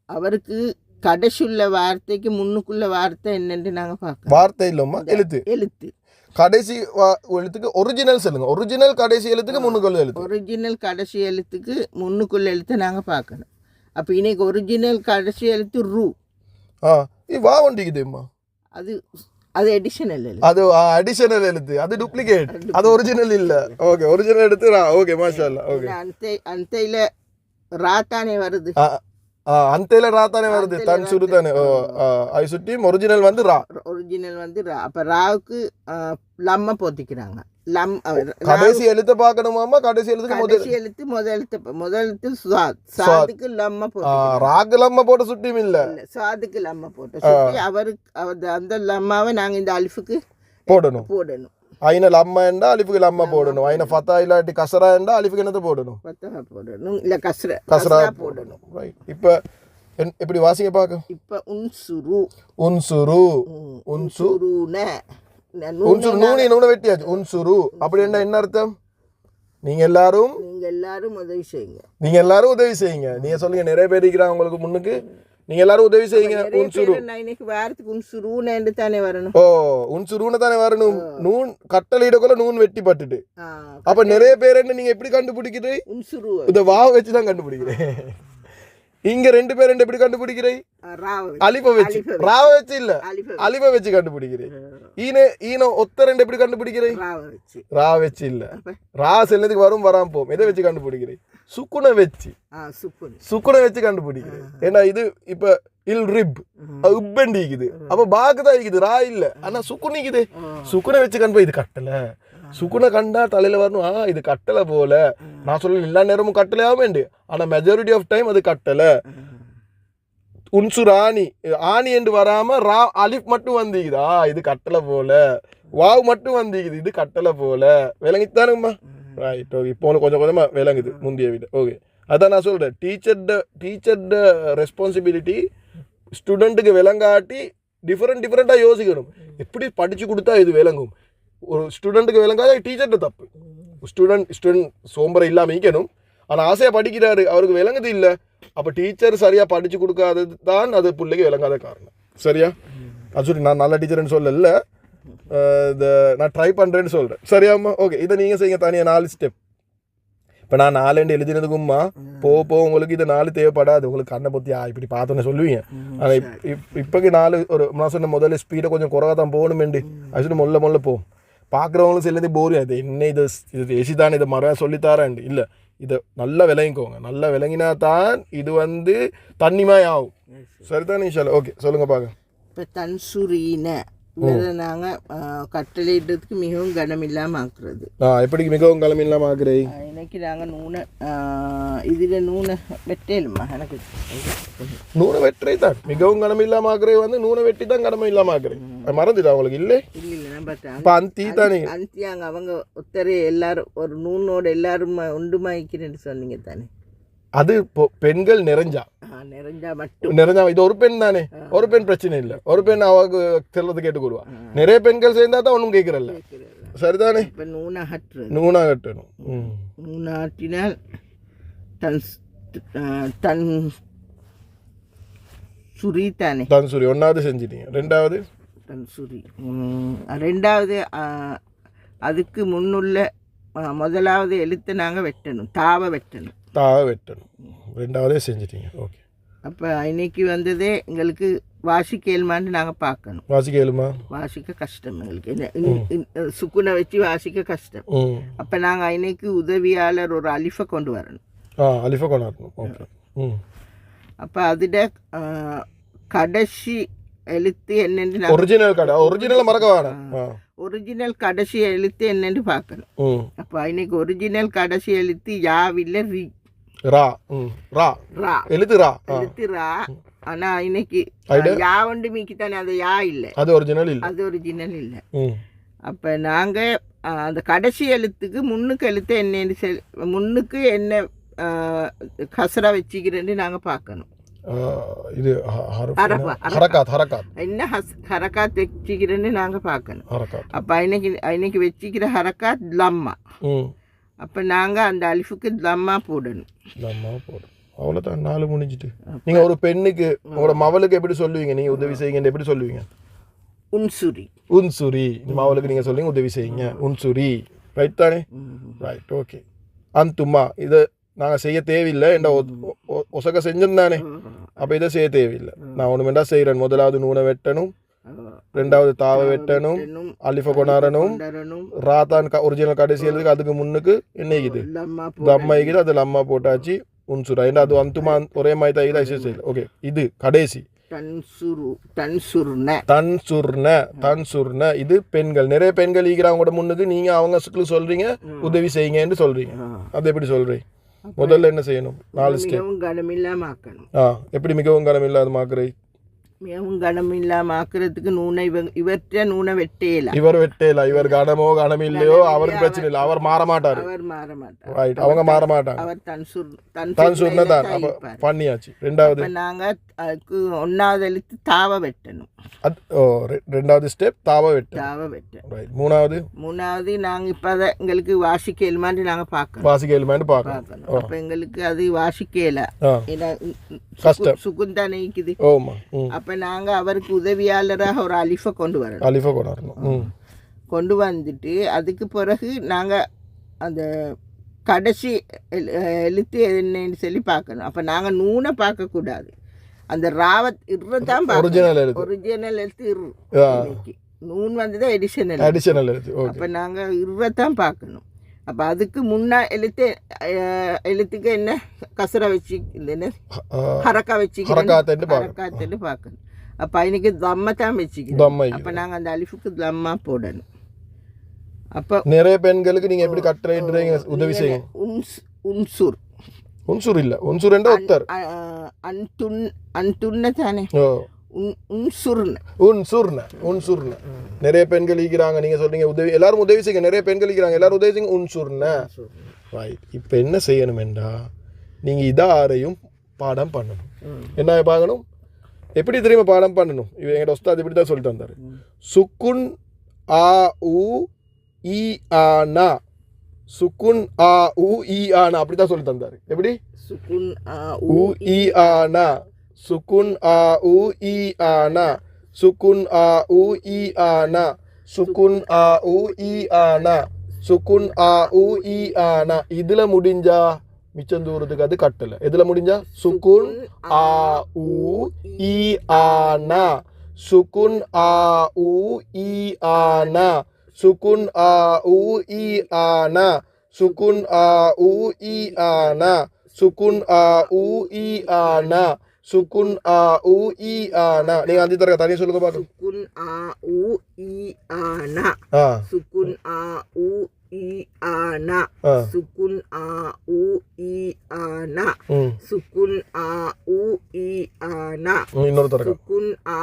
[SPEAKER 2] அவருக்கு கடைசி உள்ள வார்த்தைக்கு முன்னுக்குள்ள வார்த்தை என்னென்று நாங்கள் பார்க்கணும்.
[SPEAKER 1] வார்த்தை இல்லைம்மா, எழுத்து. கடைசி எழுத்துக்கு ஒரிஜினல் சொல்லுங்க. ஒரிஜினல் கடைசி எழுத்துக்கு முன்னுக்குள்ள எழுத்து.
[SPEAKER 2] ஒரிஜினல் கடைசி எழுத்துக்கு முன்னுக்குள்ள எழுத்தை நாங்கள் பார்க்கணும். அப்போ இன்னைக்கு ஒரிஜினல் கடைசி எழுத்து ரூ.
[SPEAKER 1] வா வண்டிக்குதும்மா,
[SPEAKER 2] அது அடிஷனல் எழுத்து.
[SPEAKER 1] அது அடிஷனல் எழுத்து, அது டூப்ளிகேட், அது ஒரிஜினல் இல்ல. ஓகே, ஒரிஜினல் எழுத்து ரா. ஓகே, மாஷா அல்லாஹ். ஓகே.
[SPEAKER 2] அந்தையில ராத்தானே வருது.
[SPEAKER 1] அந்தையில ராத்தானே வருது. தன் சுரு தானே. அது சுட்டி ஒரிஜினல் வந்து ரா.
[SPEAKER 2] ஒரிஜினல் வந்து ரா. அப்ப ராவுக்கு லம்ம போத்திக்கிறாங்க.
[SPEAKER 1] கடைசி எழுத்து பார்க்கணுமாமா? கடைசி எழுத்து
[SPEAKER 2] முதல் எழுத்து சாதுக்கு லம்ம போட்டு,
[SPEAKER 1] ராக்கு லம்ம போட்டு சுட்டியும் இல்ல,
[SPEAKER 2] சாதுக்கு லம்ம போட்டு சுட்டி அவருக்கு அந்த லம்மாவை நாங்க இந்த அலிஃபுக்கு
[SPEAKER 1] போடணும். ஐன லம்ம என்றா அலிஃபுக்கு லம்ம போடணும். ஐன ஃபத்தா இல்லாட்டி கஸ்ரா என்றா அலிஃபுக்கு என்னது போடணும்?
[SPEAKER 2] ஃபத்தா போடணும், இல்ல
[SPEAKER 1] கஸ்ரா போடணும். ரைட். இப்போ எப்படி வாசிங்க பார்க்க?
[SPEAKER 2] இப்போ உன்சுரு
[SPEAKER 1] நூனை வெட்டியாச்சு. உன்சுரு அப்படி என்ன அர்த்தம்? நீங்க எல்லாரும்
[SPEAKER 2] உதவி செய்யுங்க.
[SPEAKER 1] நீங்க சொல்லுங்க. நிறைய பேர் இருக்கிறாங்க உங்களுக்கு முன்னுக்கு. நீங்க எல்லாரும் உதவி செய்யுங்க. உன்சுரு
[SPEAKER 2] வாரத்துக்கு உன்சுருன்னு தானே வரணும்.
[SPEAKER 1] ஓ, உன்சுருன்னு தானே வரணும். நூன் கட்டளையிடக்குள்ள நூன் வெட்டி பட்டுட்டு. அப்ப நிறைய பேர் என்ன நீங்க எப்படி கண்டுபிடிக்கிறீ?
[SPEAKER 2] உன்சுரு
[SPEAKER 1] இந்த வா வச்சுதான் கண்டுபிடிக்கிறேன். இங்க 2 பேர் எப்படி கண்டுபிடிக்கிறீ? அலிஃப வச்சு. ராவ வச்சு இல்ல, அலிஃப வச்சு கண்டுபிடிக்கிறேன். ஈனோ ஒத்த 2 எப்படி கண்டுபிடிக்கிறேன்? ரா வச்சு இல்ல, ரா செல்லதுக்கு வரும் வராம போகும். எதை வச்சு கண்டுபிடிக்கிறேன்? சுக்குனை வச்சு கண்டுபிடிக்கிறேன். ஏன்னா இது இப்ப இல் ரிப் உப்பண்டிக்குது. அப்ப பாக்கு தான் இருக்குது, ரா இல்ல. ஆனா சுக்குனிக்குது. சுக்குனை வச்சு கண்டுபிடி. இது கட்டல. சுக்குனை கண்டா தலையில வரணும். இது கட்டலை போல. நான் சொல்ல எல்லா நேரமும் கட்டலையாமேண்டு, ஆனா மெஜாரிட்டி ஆஃப் டைம் அது கட்டலை. உன்சுர் ஆணி என்று வராம ரா அலிஃப் மட்டும் வந்திக்குதா, இது கட்டலை போல. வாவ் மட்டும் வந்திக்குது, இது கட்டலை போல. விளங்கித்தானுங்கம்மா? ரைட் ஓகே இப்போ கொஞ்சம் கொஞ்சமாக விளங்குது முந்தைய விட ஓகே அதான் நான் சொல்கிறேன் டீச்சர்ட ரெஸ்பான்சிபிலிட்டி ஸ்டூடெண்ட்டுக்கு விளங்காட்டி டிஃப்ரெண்ட்டாக யோசிக்கணும் எப்படி படித்து கொடுத்தா இது விளங்கும் ஒரு ஸ்டூடெண்ட்டுக்கு விளங்காத டீச்சர்கிட்ட தப்பு ஸ்டூடெண்ட் சோம்பரை இல்லாமல் இருக்கணும் ஆனால் ஆசையாக படிக்கிறாரு அவருக்கு விளங்குது இல்லை அப்போ டீச்சர் சரியாக படித்து கொடுக்காதது தான் அது பிள்ளைக்கு விளங்காத காரணம் சரியா அது சொல்லி நான் நல்ல டீச்சர்னு சொல்லல நான் ட்ரை பண்ணுறேன்னு சொல்கிறேன் சரியாம்மா ஓகே இதை நீங்கள் செய்யுங்க தனியாக 4 ஸ்டெப் இப்போ நான் 4 எழுதினதுக்கும்மா போக உங்களுக்கு இது 4 தேவைப்படாது உங்களுக்கு கண்ணை பற்றி இப்படி பார்த்தோன்னே சொல்லுவீங்க ஆனால் இப்போக்கு 4 ஒரு நான் சொன்ன முதல்ல ஸ்பீடை கொஞ்சம் குறைவாக தான் போகணுமெண்டு அது சொல்லி முதல்ல போகும் பார்க்குறவங்களும் சிலது போர் அது என்ன இது ஏசி தான் இதை மரம் சொல்லித்தாரேன் இல்லை இதை நல்லா விளங்கிக்கோங்க நல்லா விளங்கினா தான் இது தண்ணிமாய் ஆகும் சரிதான் நீஷால ஓகே சொல்லுங்கள் பார்க்க
[SPEAKER 2] இப்போ தன்சுரீன இதை நாங்கள் கட்டளையிடுறதுக்கு மிகவும் கனமில்லாமல் ஆக்குறது
[SPEAKER 1] எப்படி மிகவும் கனமில்லாமல் ஆக்குறேன்
[SPEAKER 2] இன்னைக்கு நாங்கள் இதில் நூனை வெட்டேலுமா எனக்கு
[SPEAKER 1] நூனை வெட்டுறே தான் மிகவும் கனமில்லாமல் ஆக்குறது நூனை வெட்டி தான் கனமும் இல்லாமல் ஆக்குறேன் மறந்துட்டா உங்களுக்கு இல்லை
[SPEAKER 2] இல்லை நான் பார்த்தேன்
[SPEAKER 1] இப்போ அந்தி தானே
[SPEAKER 2] அந்தி அங்கே அவங்க ஒத்தரே எல்லாரும் ஒரு நூனோட எல்லாரும் ஒன்றுமாய்க்கிறேன்னு சொன்னீங்க தானே
[SPEAKER 1] அது பெண்கள் நிறைஞ்சா இது ஒரு பெண் தானே ஒரு பெண் பிரச்சனை இல்லை ஒரு பெண் அவருக்கு செல்றது கேட்டுக்கொள்வா நிறைய பெண்கள் சேர்ந்தா தான் ஒன்றும் கேட்கறல்ல சரிதானே நூனாகட்டணும்
[SPEAKER 2] நூனாட்டினால் தன் சுரி தானே
[SPEAKER 1] தன் சுரி ஒன்றாவது செஞ்சிட்டீங்க ரெண்டாவது
[SPEAKER 2] தன் சுரி ரெண்டாவது அதுக்கு முன்னுள்ள முதலாவது எழுத்து நாங்கள் வெட்டணும் தாவை வெட்டணும்
[SPEAKER 1] ரெண்டாவதே செஞ்சிட்டீங்க ஓகே
[SPEAKER 2] அப்போ இன்னைக்கு வந்ததே எங்களுக்கு வாசிக்கேலுமான்னு நாங்கள் பார்க்கணும் வாசிக்க கஷ்டம் எங்களுக்கு சுக்குனை வச்சு வாசிக்க கஷ்டம் அப்போ நாங்கள் இன்னைக்கு உதவியாளர் ஒரு அலிஃபை கொண்டு வரணும்
[SPEAKER 1] ஓகே
[SPEAKER 2] அப்போ அதில் கடைசி எழுத்து என்னென்று ஒரிஜினல் கடைசி எழுத்து என்னென்று பார்க்கணும் அப்போ இன்னைக்கு ஒரிஜினல் கடைசி எழுத்து யாவில்ல ரி
[SPEAKER 1] எழுத்து
[SPEAKER 2] ரா ஆனா இன்னைக்கு யா ஒன்று மீக்கி தானே அது யா இல்லை
[SPEAKER 1] அது ஒரிஜினல்
[SPEAKER 2] இல்லை அப்ப நாங்க அந்த கடைசி எழுத்துக்கு முன்னுக்கு எழுத்து என்னன்னு முன்னுக்கு என்ன கசரா வச்சுக்கிறேன்னு நாங்க பார்க்கணும்
[SPEAKER 1] இது
[SPEAKER 2] என்ன ஹரக்காத் வச்சுக்கிறேன்னு நாங்க பார்க்கணும் அப்ப இன்னைக்கு வச்சுக்கிற ஹரக்காத் லம்மா அப்போ நாங்கள் அந்த அலிஃபுக்கு லம்மா போடணும்
[SPEAKER 1] அவ்வளோதான் 4 முடிஞ்சிட்டு நீங்கள் ஒரு பெண்ணுக்கு உங்களோட மவளுக்கு எப்படி சொல்லுவீங்க நீங்கள் உதவி செய்யுங்க எப்படி சொல்லுவீங்க உன்சுரி மவளுக்கு நீங்கள் சொல்லுவீங்க உதவி செய்யுங்க உன்சுரி ரைட் தானே ரைட் ஓகே அந்துமா இதை நாங்கள் செய்ய தேவையில்லை என்ற ஒசக்க செஞ்சிருந்தானே அப்போ இதை செய்ய தேவையில்லை நான் ஒன்றுமெண்டா செய்கிறேன் முதலாவது நூனை வெட்டணும் ரெண்டாவது தாவை வெட்டணும் அலிஃபை கொண்டாடணும் ராத்தான் ஒரிஜினல் கடைசி எழுதுக்கு அதுக்கு முன்னுக்கு என்ன இருக்குது லம்மா இருக்குது அது லம்மா போட்டாச்சு உன்சுரா ஏன்னா அது அந்துமா ஒரே மாதிரி தான் இதாக செய்யல ஓகே இது கடைசி தன்சுர்ன இது பெண்கள் நிறைய பெண்கள் ஈக்கிறாங்க முன்னுக்கு நீங்கள் அவங்க சொல்றீங்க உதவி செய்யுங்கன்னு சொல்றீங்க அது எப்படி சொல்றீங்க முதல்ல என்ன செய்யணும் 4 ஸ்டெப் எப்படி மிகவும் கனம் இல்லாத மாக்குறீ
[SPEAKER 2] மிகவும் கனம் இல்லாமல் ஆக்குறதுக்கு நூனை இவற்ற நூனை வெட்டேல
[SPEAKER 1] இவர் கனமோ கனம் இல்லையோ அவருக்கு பிரச்சனை இல்லை அவர் மாற மாட்டார் ரைட் அவங்க மாற மாட்டாங்க
[SPEAKER 2] அவர்
[SPEAKER 1] தன் சொன்னதான் பண்ணியாச்சு ரெண்டாவது
[SPEAKER 2] நாங்கள் அதுக்கு 1வது எழுத்து தாவை வெட்டணும்
[SPEAKER 1] ரெண்டாவது ஸ்டெப் தாவை வெட்டணும் ரைட் மூணாவது
[SPEAKER 2] நாங்கள் இப்போ அதை எங்களுக்கு வாசிக்கேலுமான்னு நாங்கள் பார்க்கணும் அப்போ எங்களுக்கு அது வாசிக்கல
[SPEAKER 1] கஷ்டம்
[SPEAKER 2] சுகுந்தானே இருக்குது அப்போ நாங்கள் அவருக்கு உதவியாளராக ஒரு அலிஃபை கொண்டு வரணும் கொண்டு வந்துட்டு அதுக்கு பிறகு நாங்கள் அந்த கடைசி எழுத்து என்னன்னு சொல்லி பார்க்கணும் அப்போ நாங்கள் நூனை பார்க்கக்கூடாது அந்த ராவத் இருதான் ஒரிஜினல் எழுத்து நூன் வந்தது எடிஷனல் அப்போ நாங்கள் இருதான் பார்க்கணும் அப்போ அதுக்கு முன்னா எழுத்துக்கு என்ன கசரை வச்சு என்ன ஹரக்கா வச்சுக்கிறேன்னு பார்க்கணும் அப்போ இன்னைக்கு தம்மை தான் வச்சுக்கிறோம் அப்போ நாங்கள் அந்த அலிஃபுக்கு தம்மா போடணும் அப்போ
[SPEAKER 1] நிறைய பெண்களுக்கு நீங்கள் எப்படி கட்டளையிடுறீங்க உதவி செய்யுங்க உன்சுர் இல்லை உன்சுர் என்ற ஒத்தர்
[SPEAKER 2] அன்துன்ன தானே உன்சுர்ன
[SPEAKER 1] உன்சுர்ன நிறைய பெண்கள் இருக்கிறாங்க. நீங்க சொல்றீங்க உதவி, எல்லாரும் உதவி செய்யுங்க. நிறைய பெண்கள் இருக்கிறாங்க, எல்லாரும் உதவி செய்யுங்க. உன்சுர்ன ரைட். இப்போ என்ன செய்யணுமெண்டா, நீங்க இதாரையும் பாடம் பண்ணணும். என்ன பார்க்கணும்? எப்படி தெரியுமா பாடம் பண்ணணும்? இவன் எங்கள்ட உஸ்தாத் இப்படி தான் சொல்லிட்டு வந்தாரு. சுக்குன் ஆ உ இ ஆனா, சுக்குன் ஆ உ இ ஆனா, அப்படி தான் சொல்லி தந்தாரு. எப்படி?
[SPEAKER 2] சுக்குன் ஆ
[SPEAKER 1] உ இ ஆனா, சுக்குன் ஆ உ இ ஆனா, சுக்குன் ஆ உ இ ஆனா, சுக்குன் ஆ உ இ ஆனா, சுக்குன் ஆ உ இ ஆனா. இதுல முடிஞ்சா மிச்சம் தூரத்துக்கு அது கட்டல. எதுல முடிஞ்சா? சுக்குன் ஆ உ இ ஆனா, சுக்குன் ஆ உ இ ஆனா, சுக்குன் ஆ உ இ ஆனா, சுக்குன் ஆ உ இ ஆனா, சுக்குன் ஆ உ இ ஆனா, சுக்குன் ஆ உ இ ஆனா. நீங்க அஞ்சு தரங்க தனியா சொல்லுங்க பாத்து.
[SPEAKER 2] சுக்குன் ஆ உ இ ஆனா, சுக்குன் ஆ உ இ ஆனா, சுக்குன் ஆ உ இ ஆனா, சுக்குன் ஆ உ இ ஆனா,
[SPEAKER 1] இன்னொரு தரங்க
[SPEAKER 2] சுக்குன் ஆ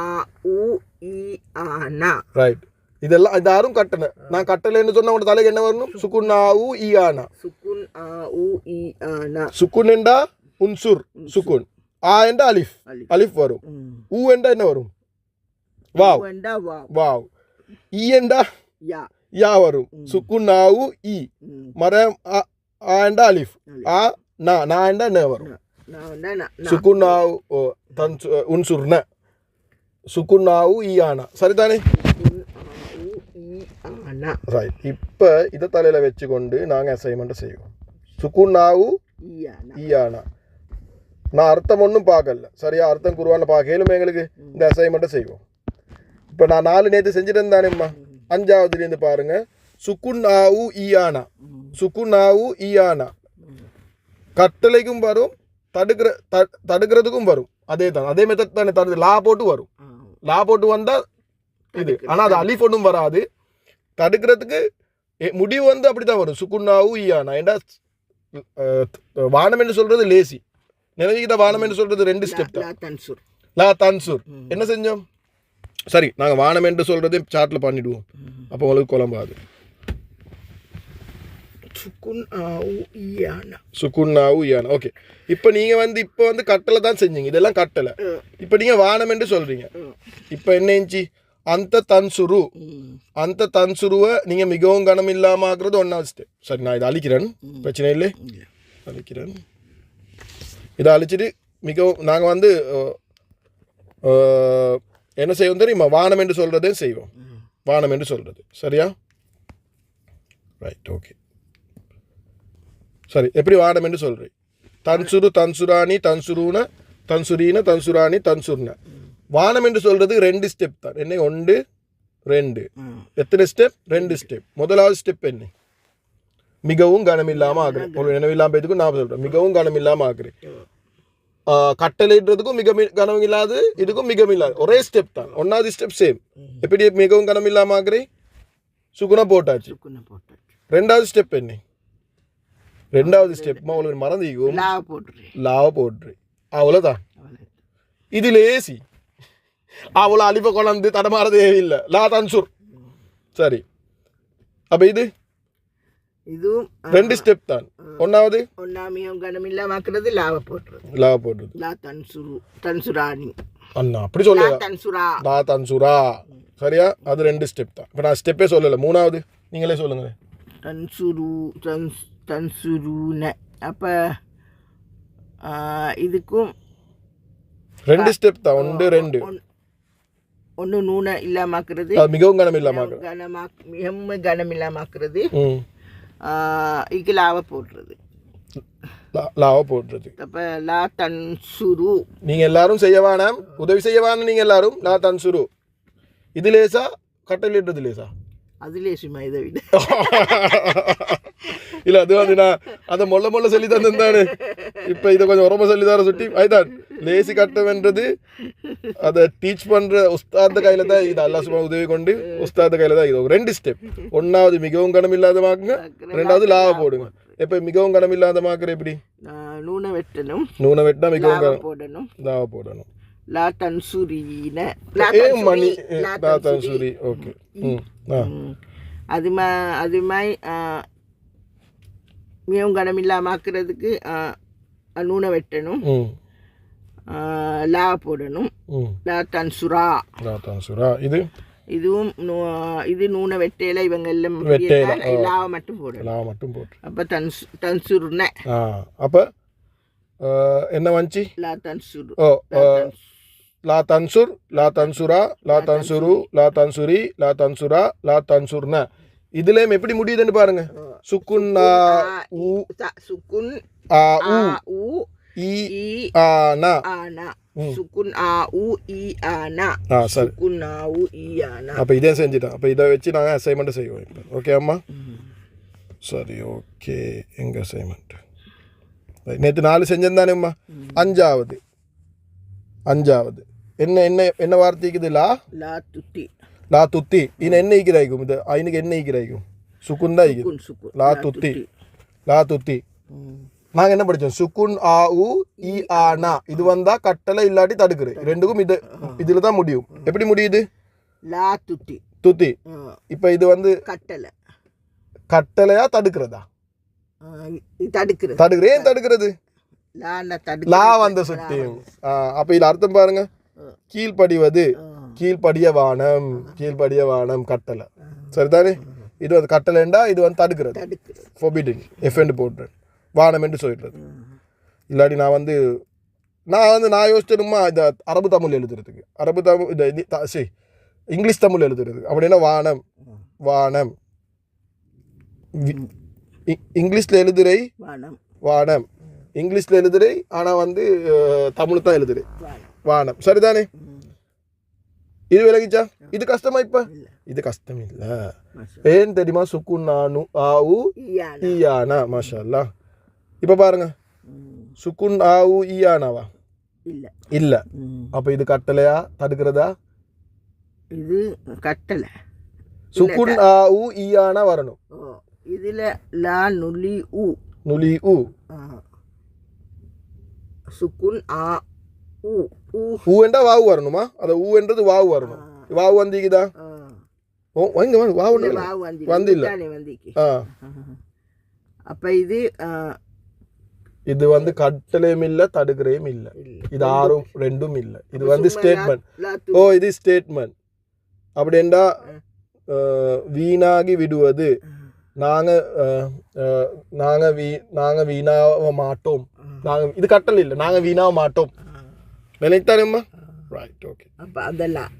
[SPEAKER 2] உ இ ஆனா.
[SPEAKER 1] ரைட். இதெல்லாம் இதாரும் கட்டண. நான் கட்டலைன்னு சொன்னா உங்க தலைக்கு என்ன வரணும்? சுக்குன் ஆ உ இ ஆனா.
[SPEAKER 2] சுக்குன் ஆ உ இ ஆனா.
[SPEAKER 1] சுக்குன் என்றா உன்சுர் சுக்குன், ஆ என்றா அலிஃப், அலிஃப் வரும். ஊ என்றா என்ன வரும்? Wow, wow. இ என்றா
[SPEAKER 2] யா,
[SPEAKER 1] யா வரும். சுக்குன் ஆ உ இ மரம், ஆ என்றா அலிஃப், ஆ நா, நா என்றா ந வரும். சுக்குன் ஆ உ தன் உன்சுர்ன, சுக்குன் ஆ உ இ ஆனா. சரிதானே? ரைட். இப்போ இதை தலையில் வச்சுக்கொண்டு நாங்கள் அசைன்மெண்ட்டை செய்வோம். சுக்குன் ஆ உ இ ஆனா. நான் அர்த்தம் ஒன்றும் பார்க்கல, சரியா? அர்த்தம் குருவான பார்க்கலுமே எங்களுக்கு இந்த அசைன்மெண்ட்டை செய்வோம். இப்போ நான் 4 நேற்று செஞ்சுட்டு இருந்தானேம்மா, 5வதுலேருந்து பாருங்க. சுக்குன் ஆ உ இ ஆனா, சுக்குன் ஆ உ இ ஆனா. கட்டளைக்கும் வரும், தடுக்கிறதுக்கும் வரும். அதே தான், அதே மெத்தட் தானே. தடுது லா போட்டு வரும், லா போட்டு வந்தால் இது. ஆனால் அது அலிஃப் ஒன்றும் வராது. தடுக்கிறதுக்கு முடிவு வந்து அப்படி தான் வரும். சுக்குன் ஆ உ இ ஆனா. ஏண்டா வானம் என்று சொல்றது லேசி. நினைவுகிட்ட வானம் என்று சொல்றது 2 ஸ்டெப் தான். லா தன்சுர் என்ன செஞ்சோம்? சரி, நாங்கள் வானம் என்று சொல்றதே சாட்டில் பண்ணிடுவோம், அப்போ உங்களுக்கு குழம்பாது.
[SPEAKER 2] சுக்குன் ஆ உ இ ஆனா,
[SPEAKER 1] சுக்குன் ஆ உ இ ஆனா. ஓகே. இப்போ நீங்கள் வந்து கட்டளை தான் செஞ்சீங்க, இதெல்லாம் கட்டளை. இப்போ நீங்கள் வானம் என்று சொல்றீங்க. இப்போ என்ன இருந்துச்சு? அந்த தன்சுரு, அந்த தன்சுருவை நீங்கள் மிகவும் கனம் இல்லாமல் ஆக்குறது 1வது ஸ்டெப். சரி, நான் இதை அழிக்கிறேன், பிரச்சனை இல்லை, அழிக்கிறேன். இதை அழிச்சிட்டு மிகவும் நாங்கள் வந்து என்ன செய்வோம் தெரியுமா? வானம் என்று சொல்கிறதே செய்வோம். வானம் என்று சொல்கிறது, சரியா? Right, okay. சரி, எப்படி வானம் என்று சொல்கிறேன்? தன்சுரு, தன்சுராணி, தன்சுருன, தன்சுரீன, தன்சுராணி, தன்சுர்ன. வானம் என்று சொல்கிறது 2 ஸ்டெப் தான். என்ன? 1 2. எத்தனை ஸ்டெப்? 2 ஸ்டெப். முதலாவது ஸ்டெப் என்ன? மிகவும் கனமில்லாமல் ஆக்குறேன். உங்களுக்கு நினைவில்லாமல் போயதுக்கும் நான் சொல்கிறேன், மிகவும் கனமில்லாமல் ஆக்குறேன். கட்டளைன்றதுக்கும் மிக கனம் இல்லாது, இதுக்கும் மிகவும் இல்லாது, ஒரே ஸ்டெப் தான். 1வது ஸ்டெப் சேம். எப்படி மிகவும் கனம் இல்லாமல் ஆக்குறேன்? சுக்குனா போட்டாச்சு. 2வது ஸ்டெப் என்ன? 2வது ஸ்டெப் உங்களுக்கு மறந்துக்கும், லாவ போட்டுரு. அவ்வளோதான். இது லேசி. அவ்வளோ அலிப்ப கொண்டாந்து தடமாற தேவையில்லை. லா தன்சுர். சரி, அப்போ இது
[SPEAKER 2] இதுவும்
[SPEAKER 1] 2 ஸ்டெப் தான். 1வது
[SPEAKER 2] மிகவும் கனமில்லாம ஆக்குறது, லாவ போட்டுறது.
[SPEAKER 1] லா போட்டுறது.
[SPEAKER 2] லா தன்சுரு, தன்சுராணி.
[SPEAKER 1] அண்ணா அப்படி சொல்லல,
[SPEAKER 2] தன்சுரா,
[SPEAKER 1] லா தன்சுரா. சரியா? அது 2 ஸ்டெப் தான். இப்போ நான் ஸ்டெப்பே சொல்லலை. 3வது நீங்களே சொல்லுங்க.
[SPEAKER 2] தன்சுரு, தன்சுருன. அப்போ இதுக்கும்
[SPEAKER 1] 2 ஸ்டெப் தான். 1 2.
[SPEAKER 2] ஒன்று நூனை இல்லாமாக்குறது,
[SPEAKER 1] மிகவும் கனம் இல்லாமல்
[SPEAKER 2] மிகவும் கனம் இல்லாமாக்குறது, இதுக்கு லாவ போடுறது,
[SPEAKER 1] லாவ போடுறது.
[SPEAKER 2] அப்போ லா தன்சுரு.
[SPEAKER 1] நீங்கள் எல்லாரும் செய்ய வேணாம், உதவி செய்ய வேணாம். நீங்கள் எல்லாரும் லா தன்சுரு. இது லேசா, கட்டளையிடுறது லேசா?
[SPEAKER 2] அதுலேயே சும்மா இதை விட
[SPEAKER 1] இல்லை, அது வந்து நான் அதை மொல்ல சொல்லி தந்தானே. இப்போ இதை கொஞ்சம் உரமா சொல்லி தர சுட்டி அதுதான் லேசி கட்டம்ன்றது. அதை டீச் பண்ணுற உஸ்தாத கையில் தான் இது. அல்லா சும்மா உதவி கொண்டு உஸ்தாத கையில் தான் இது. 2 ஸ்டெப். 1வது மிகவும் கனம் இல்லாதமாக்குங்க, 2வது லாவ போடுங்க. இப்போ மிகவும் கனம் இல்லாதமாக்குற எப்படி?
[SPEAKER 2] நூனை வெட்டணும்,
[SPEAKER 1] நூனை வெட்டினா மிகவும்
[SPEAKER 2] போடணும்,
[SPEAKER 1] லாவ போடணும்.
[SPEAKER 2] லா தன்சுரீன
[SPEAKER 1] ஏன் மணி லா தன்சுரி ஓகே
[SPEAKER 2] அதுமாய் மிகவும் கனமில்லாமல் ஆக்குறதுக்கு நூனை வெட்டணும், லா போடணும். லா தன்சுரா இதுவும் இது நூனை வெட்டையில இவங்க எல்லாம் லாவை மட்டும் போடணும். அப்போ தன்சுர்ன
[SPEAKER 1] அப்போ என்ன வந்துச்சு?
[SPEAKER 2] லா தன்சுர்
[SPEAKER 1] லா தன்சுர், லா தன்சுரா, லா தன்சுரு, லா தன்சுரி, லா தன்சுரா, லா தன்சுர்ன. இதுல எப்படி முடியுதுன்னு பாருங்க. சுக்குன் சுக்குன் இ ஆனா சுக்குன் இ ஆனா சுக்குன் இ ஆனா. அப்ப இதே செஞ்சுட்டோம். அப்ப இதை வச்சு நாங்கள் அசைன்மெண்ட் செய்வோம் இப்போ. ஓகே அம்மா? சரி, ஓகே. எங்க அசைன்மெண்ட் நேற்று 4 செஞ்சிருந்தானேம்மா. அஞ்சாவது என்ன என்ன என்ன வார்த்தைக்குது? லா துத்தி. லா துத்தி இன என்ன ஈக்கிறாய்க்கும்? இது ஐனுக்கு என்ன ஈக்கிறாய்க்கும்? சுக்குன் தான் ஈக்குது. லா துத்தி நாங்கள் என்ன படித்தோம்? சுக்குன் இ ஆனா. இது வந்தா கட்டளை இல்லாட்டி தடுக்குது. ரெண்டுக்கும் இது இதில் தான் முடியும். எப்படி முடியுது?
[SPEAKER 2] லா துத்தி.
[SPEAKER 1] இப்போ இது வந்து கட்டளையா தடுக்கிறதா? தடுக்கிறது. ஏன் தடுக்கிறது? லா வந்த சுத்தி. அப்போ இதில் அர்த்தம் பாருங்க. கீழ்ப்படிவது, கீழ்ப்படிய வானம் கட்டளை. சரிதானே? இது வந்து கட்டளைண்டா இது வந்து தடுக்கிறது. ஃபோர்பிடன் எஃப்எண்ட் போடுறேன் வானம் என்று சொல்லிடுறது. இல்லாட்டி நான் யோசிச்சேனுமா இந்த அரபு தமிழ் எழுதுறதுக்கு, அரபு தமிழ் இந்த இங்கிலீஷ் தமிழ் எழுதுறதுக்கு. அப்படின்னா வானம் இங்கிலீஷில் எழுதுரை வானம், இங்கிலீஷில் எழுதுரை. ஆனால் வந்து தமிழ் தான் எழுதுரை வானம். சரிதானே? இது விலகிச்சா? இது கஷ்டமா? இப்ப இது கஷ்டம் இல்ல. ஏன் தெரியுமா? சுக்குன் ஈயானா. மாஷா அல்லாஹ். இப்ப பாருங்க, சுக்குன் ஈயானாவா? இல்ல. அப்ப இது கட்டளையா தடுக்கிறதா?
[SPEAKER 2] இது கட்டளை.
[SPEAKER 1] சுக்குன் ஈயானா வரணும்.
[SPEAKER 2] இதுல லா நுலி சுக்குன் ஊ
[SPEAKER 1] என்றா வாவு வரணுமா? அத ஊ என்றது வாவு வரணும். வாவு வந்திக்குதா? வாவு வந்து இல்ல. அப்ப இது வந்து கட்டளையும் இல்ல தடுக்கிறையும் இல்ல. இது ஆறும் ரெண்டும் இல்ல. இது வந்து ஸ்டேட்மெண்ட். இது ஸ்டேட்மெண்ட். அப்படின்னா வீணாகி விடுவது. நாங்க வீணாக மாட்டோம். இது கட்டளை இல்லை. நாங்க வீணாக மாட்டோம். நினைத்தானேம்மா? Right, okay.
[SPEAKER 2] அப்ப அதெல்லாம்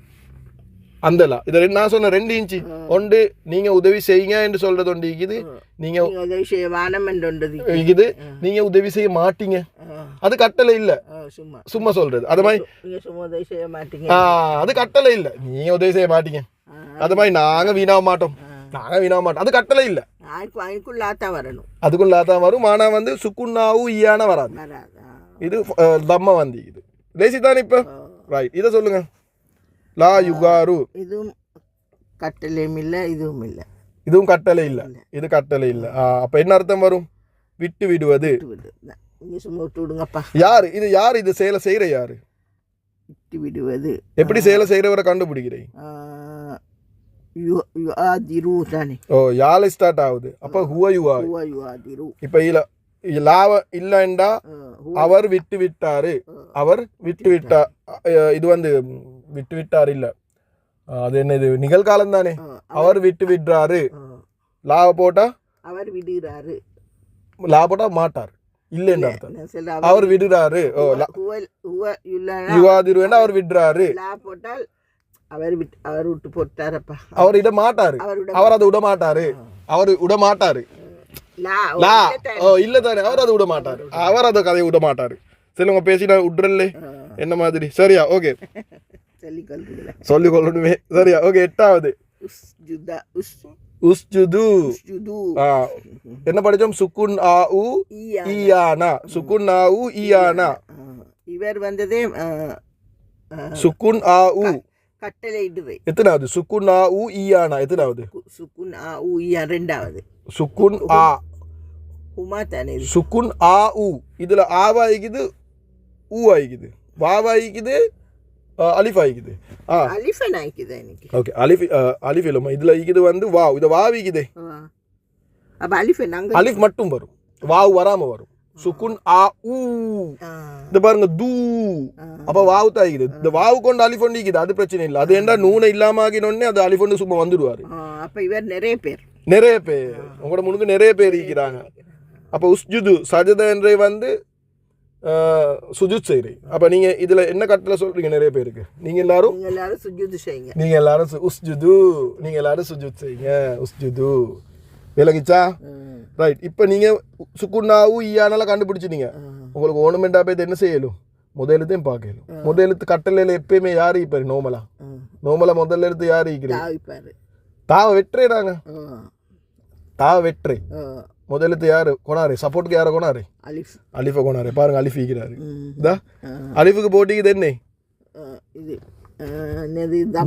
[SPEAKER 1] அந்தலா இது நான் சொன்ன 2 இன்ச்சு ஒன்று நீங்க உதவி செய்யுங்க என்று சொல்றது ஒன்று இருக்குது. நீங்க
[SPEAKER 2] உதவி செய்ய வானம் என்று
[SPEAKER 1] இருக்குது. நீங்க உதவி செய்ய மாட்டீங்க, அது கட்டளை இல்ல, சும்மா சொல்றது. அது மாதிரி
[SPEAKER 2] உதவி செய்ய மாட்டீங்க,
[SPEAKER 1] அது கட்டளை இல்ல. நீங்க உதவி செய்ய மாட்டீங்க. அது மாதிரி நாங்க வீணாக மாட்டோம், அது கட்டளை இல்ல.
[SPEAKER 2] அதுக்குள்ளாத்தான் வரணும்.
[SPEAKER 1] அதுக்குள்ளாத்தான் வரும். ஆனா வந்து சுக்குன்னாவும் ஈயான வராது. இது தம்ம வந்து இது லேசிதானே இப்ப. ரைட், இதை சொல்லுங்க. லா யுகாரு.
[SPEAKER 2] இதுவும் கட்டளையும் இல்ல, இதுவும் இல்ல.
[SPEAKER 1] இதுவும் கட்டளை இல்ல, இது கட்டளை இல்ல. அப்ப என்ன அர்த்தம் வரும்? விட்டு விடுவது.
[SPEAKER 2] சும்மா விட்டு விடுங்கப்பா.
[SPEAKER 1] யாரு இது? யாரு இது செயலை செய்யற? யாரு
[SPEAKER 2] விட்டு விடுவது? எப்படி
[SPEAKER 1] செயலை செய்யறவரை கண்டுபிடிக்கிறேன்? யாழை ஸ்டார்ட் ஆகுது. அப்ப ஹுவ யுவாதிரு. இப்ப இல்ல லாவ இல்லண்டா அவர் விட்டு விட்டாரு, அவர் விட்டு விட்டா. இது வந்து விட்டு விட்டார் இல்ல, அது என்ன, இது நிகழ்காலம் தானே. அவர் விட்டு விடுறாரு. லாவ போட்டா
[SPEAKER 2] அவர் விடுறாரு,
[SPEAKER 1] லா போட்டா மாட்டார் இல்லன்னு அர்த்தம். அவர் விடுறாரு. யுவாதிரு அவர் விடுறாரு.
[SPEAKER 2] லா போட்டால் அவர் விட்டு போட்டாரப்பா.
[SPEAKER 1] அவர் இட மாட்டாரு, அவர் அதை விட மாட்டாரு, அவர் விட மாட்டாரு. லா இல்ல தானே, அவர் அதை விட மாட்டாரு, அவர் அதை கதையை விட மாட்டாரு. சரி, உங்க பேசினா விட்றல்ல என்ன மாதிரி. சரியா? ஓகே, சொல்லிக் கொள்ளணுமே. சரியா? ஓகே. 8வது உஸ்ஜுது. என்ன படிச்சோம்? சுக்குன் ஆஉ ஈயானா. சுக்குன் ஆஉ ஈயானா.
[SPEAKER 2] இவர் வந்ததே
[SPEAKER 1] சுக்குன் ஆஉ
[SPEAKER 2] கட்டளை இடுவை.
[SPEAKER 1] எத்தனாவது? சுக்குன் ஆஉ ஈயானா எத்தனாவது?
[SPEAKER 2] சுக்குன் ஆஉ ஈயா 2வது.
[SPEAKER 1] சுக்குன் ஆ
[SPEAKER 2] உமா தானே.
[SPEAKER 1] சுக்குன் ஆஉ இதுல ஆவாயிக்குது, ஊ ஆயிக்குது, வாவாயிக்குது, அலிஃப் ஆகிக்குது
[SPEAKER 2] அலிஃபை நாய்க்குதா எனக்கு
[SPEAKER 1] ஓகே அலிஃப் இல்லைம்மா இதில் இது வந்து வாவ் இதை வாவிக்குதே
[SPEAKER 2] அப்போ அலிஃபை நாங்கள்
[SPEAKER 1] அலிஃப் மட்டும் வரும் வாவ் வராமல் வரும் சுக்குன் ஆ ஊ இந்த பாருங்க தூ அப்போ வாவு தாய்க்குது இந்த வாவு கொண்டு அலிஃப் ஒண்டிக்குது அது பிரச்சனை இல்லை அது என்ன நூனை இல்லாம ஆகினோடனே அது அலிஃப் ஒன்று சும்மா வந்துடுவார்
[SPEAKER 2] அப்போ இவர் நிறைய பேர்
[SPEAKER 1] உங்களோட முன்னுக்கு நிறைய பேர் இருக்கிறாங்க அப்போ உஸ்ஜுது சஜத என்றே வந்து சுஜுத் செய்கிறீ அப்போ நீங்கள் இதில் என்ன கட்டளை சொல்கிறீங்க நிறைய பேருக்கு நீங்கள் எல்லாரும்
[SPEAKER 2] சுஜுது செய்யுங்க
[SPEAKER 1] நீங்கள் எல்லாரும் உஸ்ஜுது நீங்கள் எல்லாரும் சுஜுத் செய்யுங்க உஸ்ஜுது விளங்கிச்சா ரைட் இப்போ நீங்கள் சுக்குன்னாவு ஈயானெல்லாம் கண்டுபிடிச்சிட்டீங்க உங்களுக்கு ஓணுமெண்டா போய் என்ன செய்யலும் முதலெழுத்தையும் பார்க்கலும் முதலெழுத்து கட்டளையில் எப்பயுமே யார் இருப்பாரு நோமலா முதல்ல எழுத்து யார் இருக்கிறீங்க தாவை வெட்டுறே நாங்கள் தாவை வெட்டுறே முதலெழுத்து யாரு கொணாரு சப்போர்ட்டுக்கு யாரை கொணாரு அலிஃபை கொணாரு பாருங்க அலிஃப் ஈக்கிறாரு இதா அலிஃபுக்கு போட்டிக்குது என்ன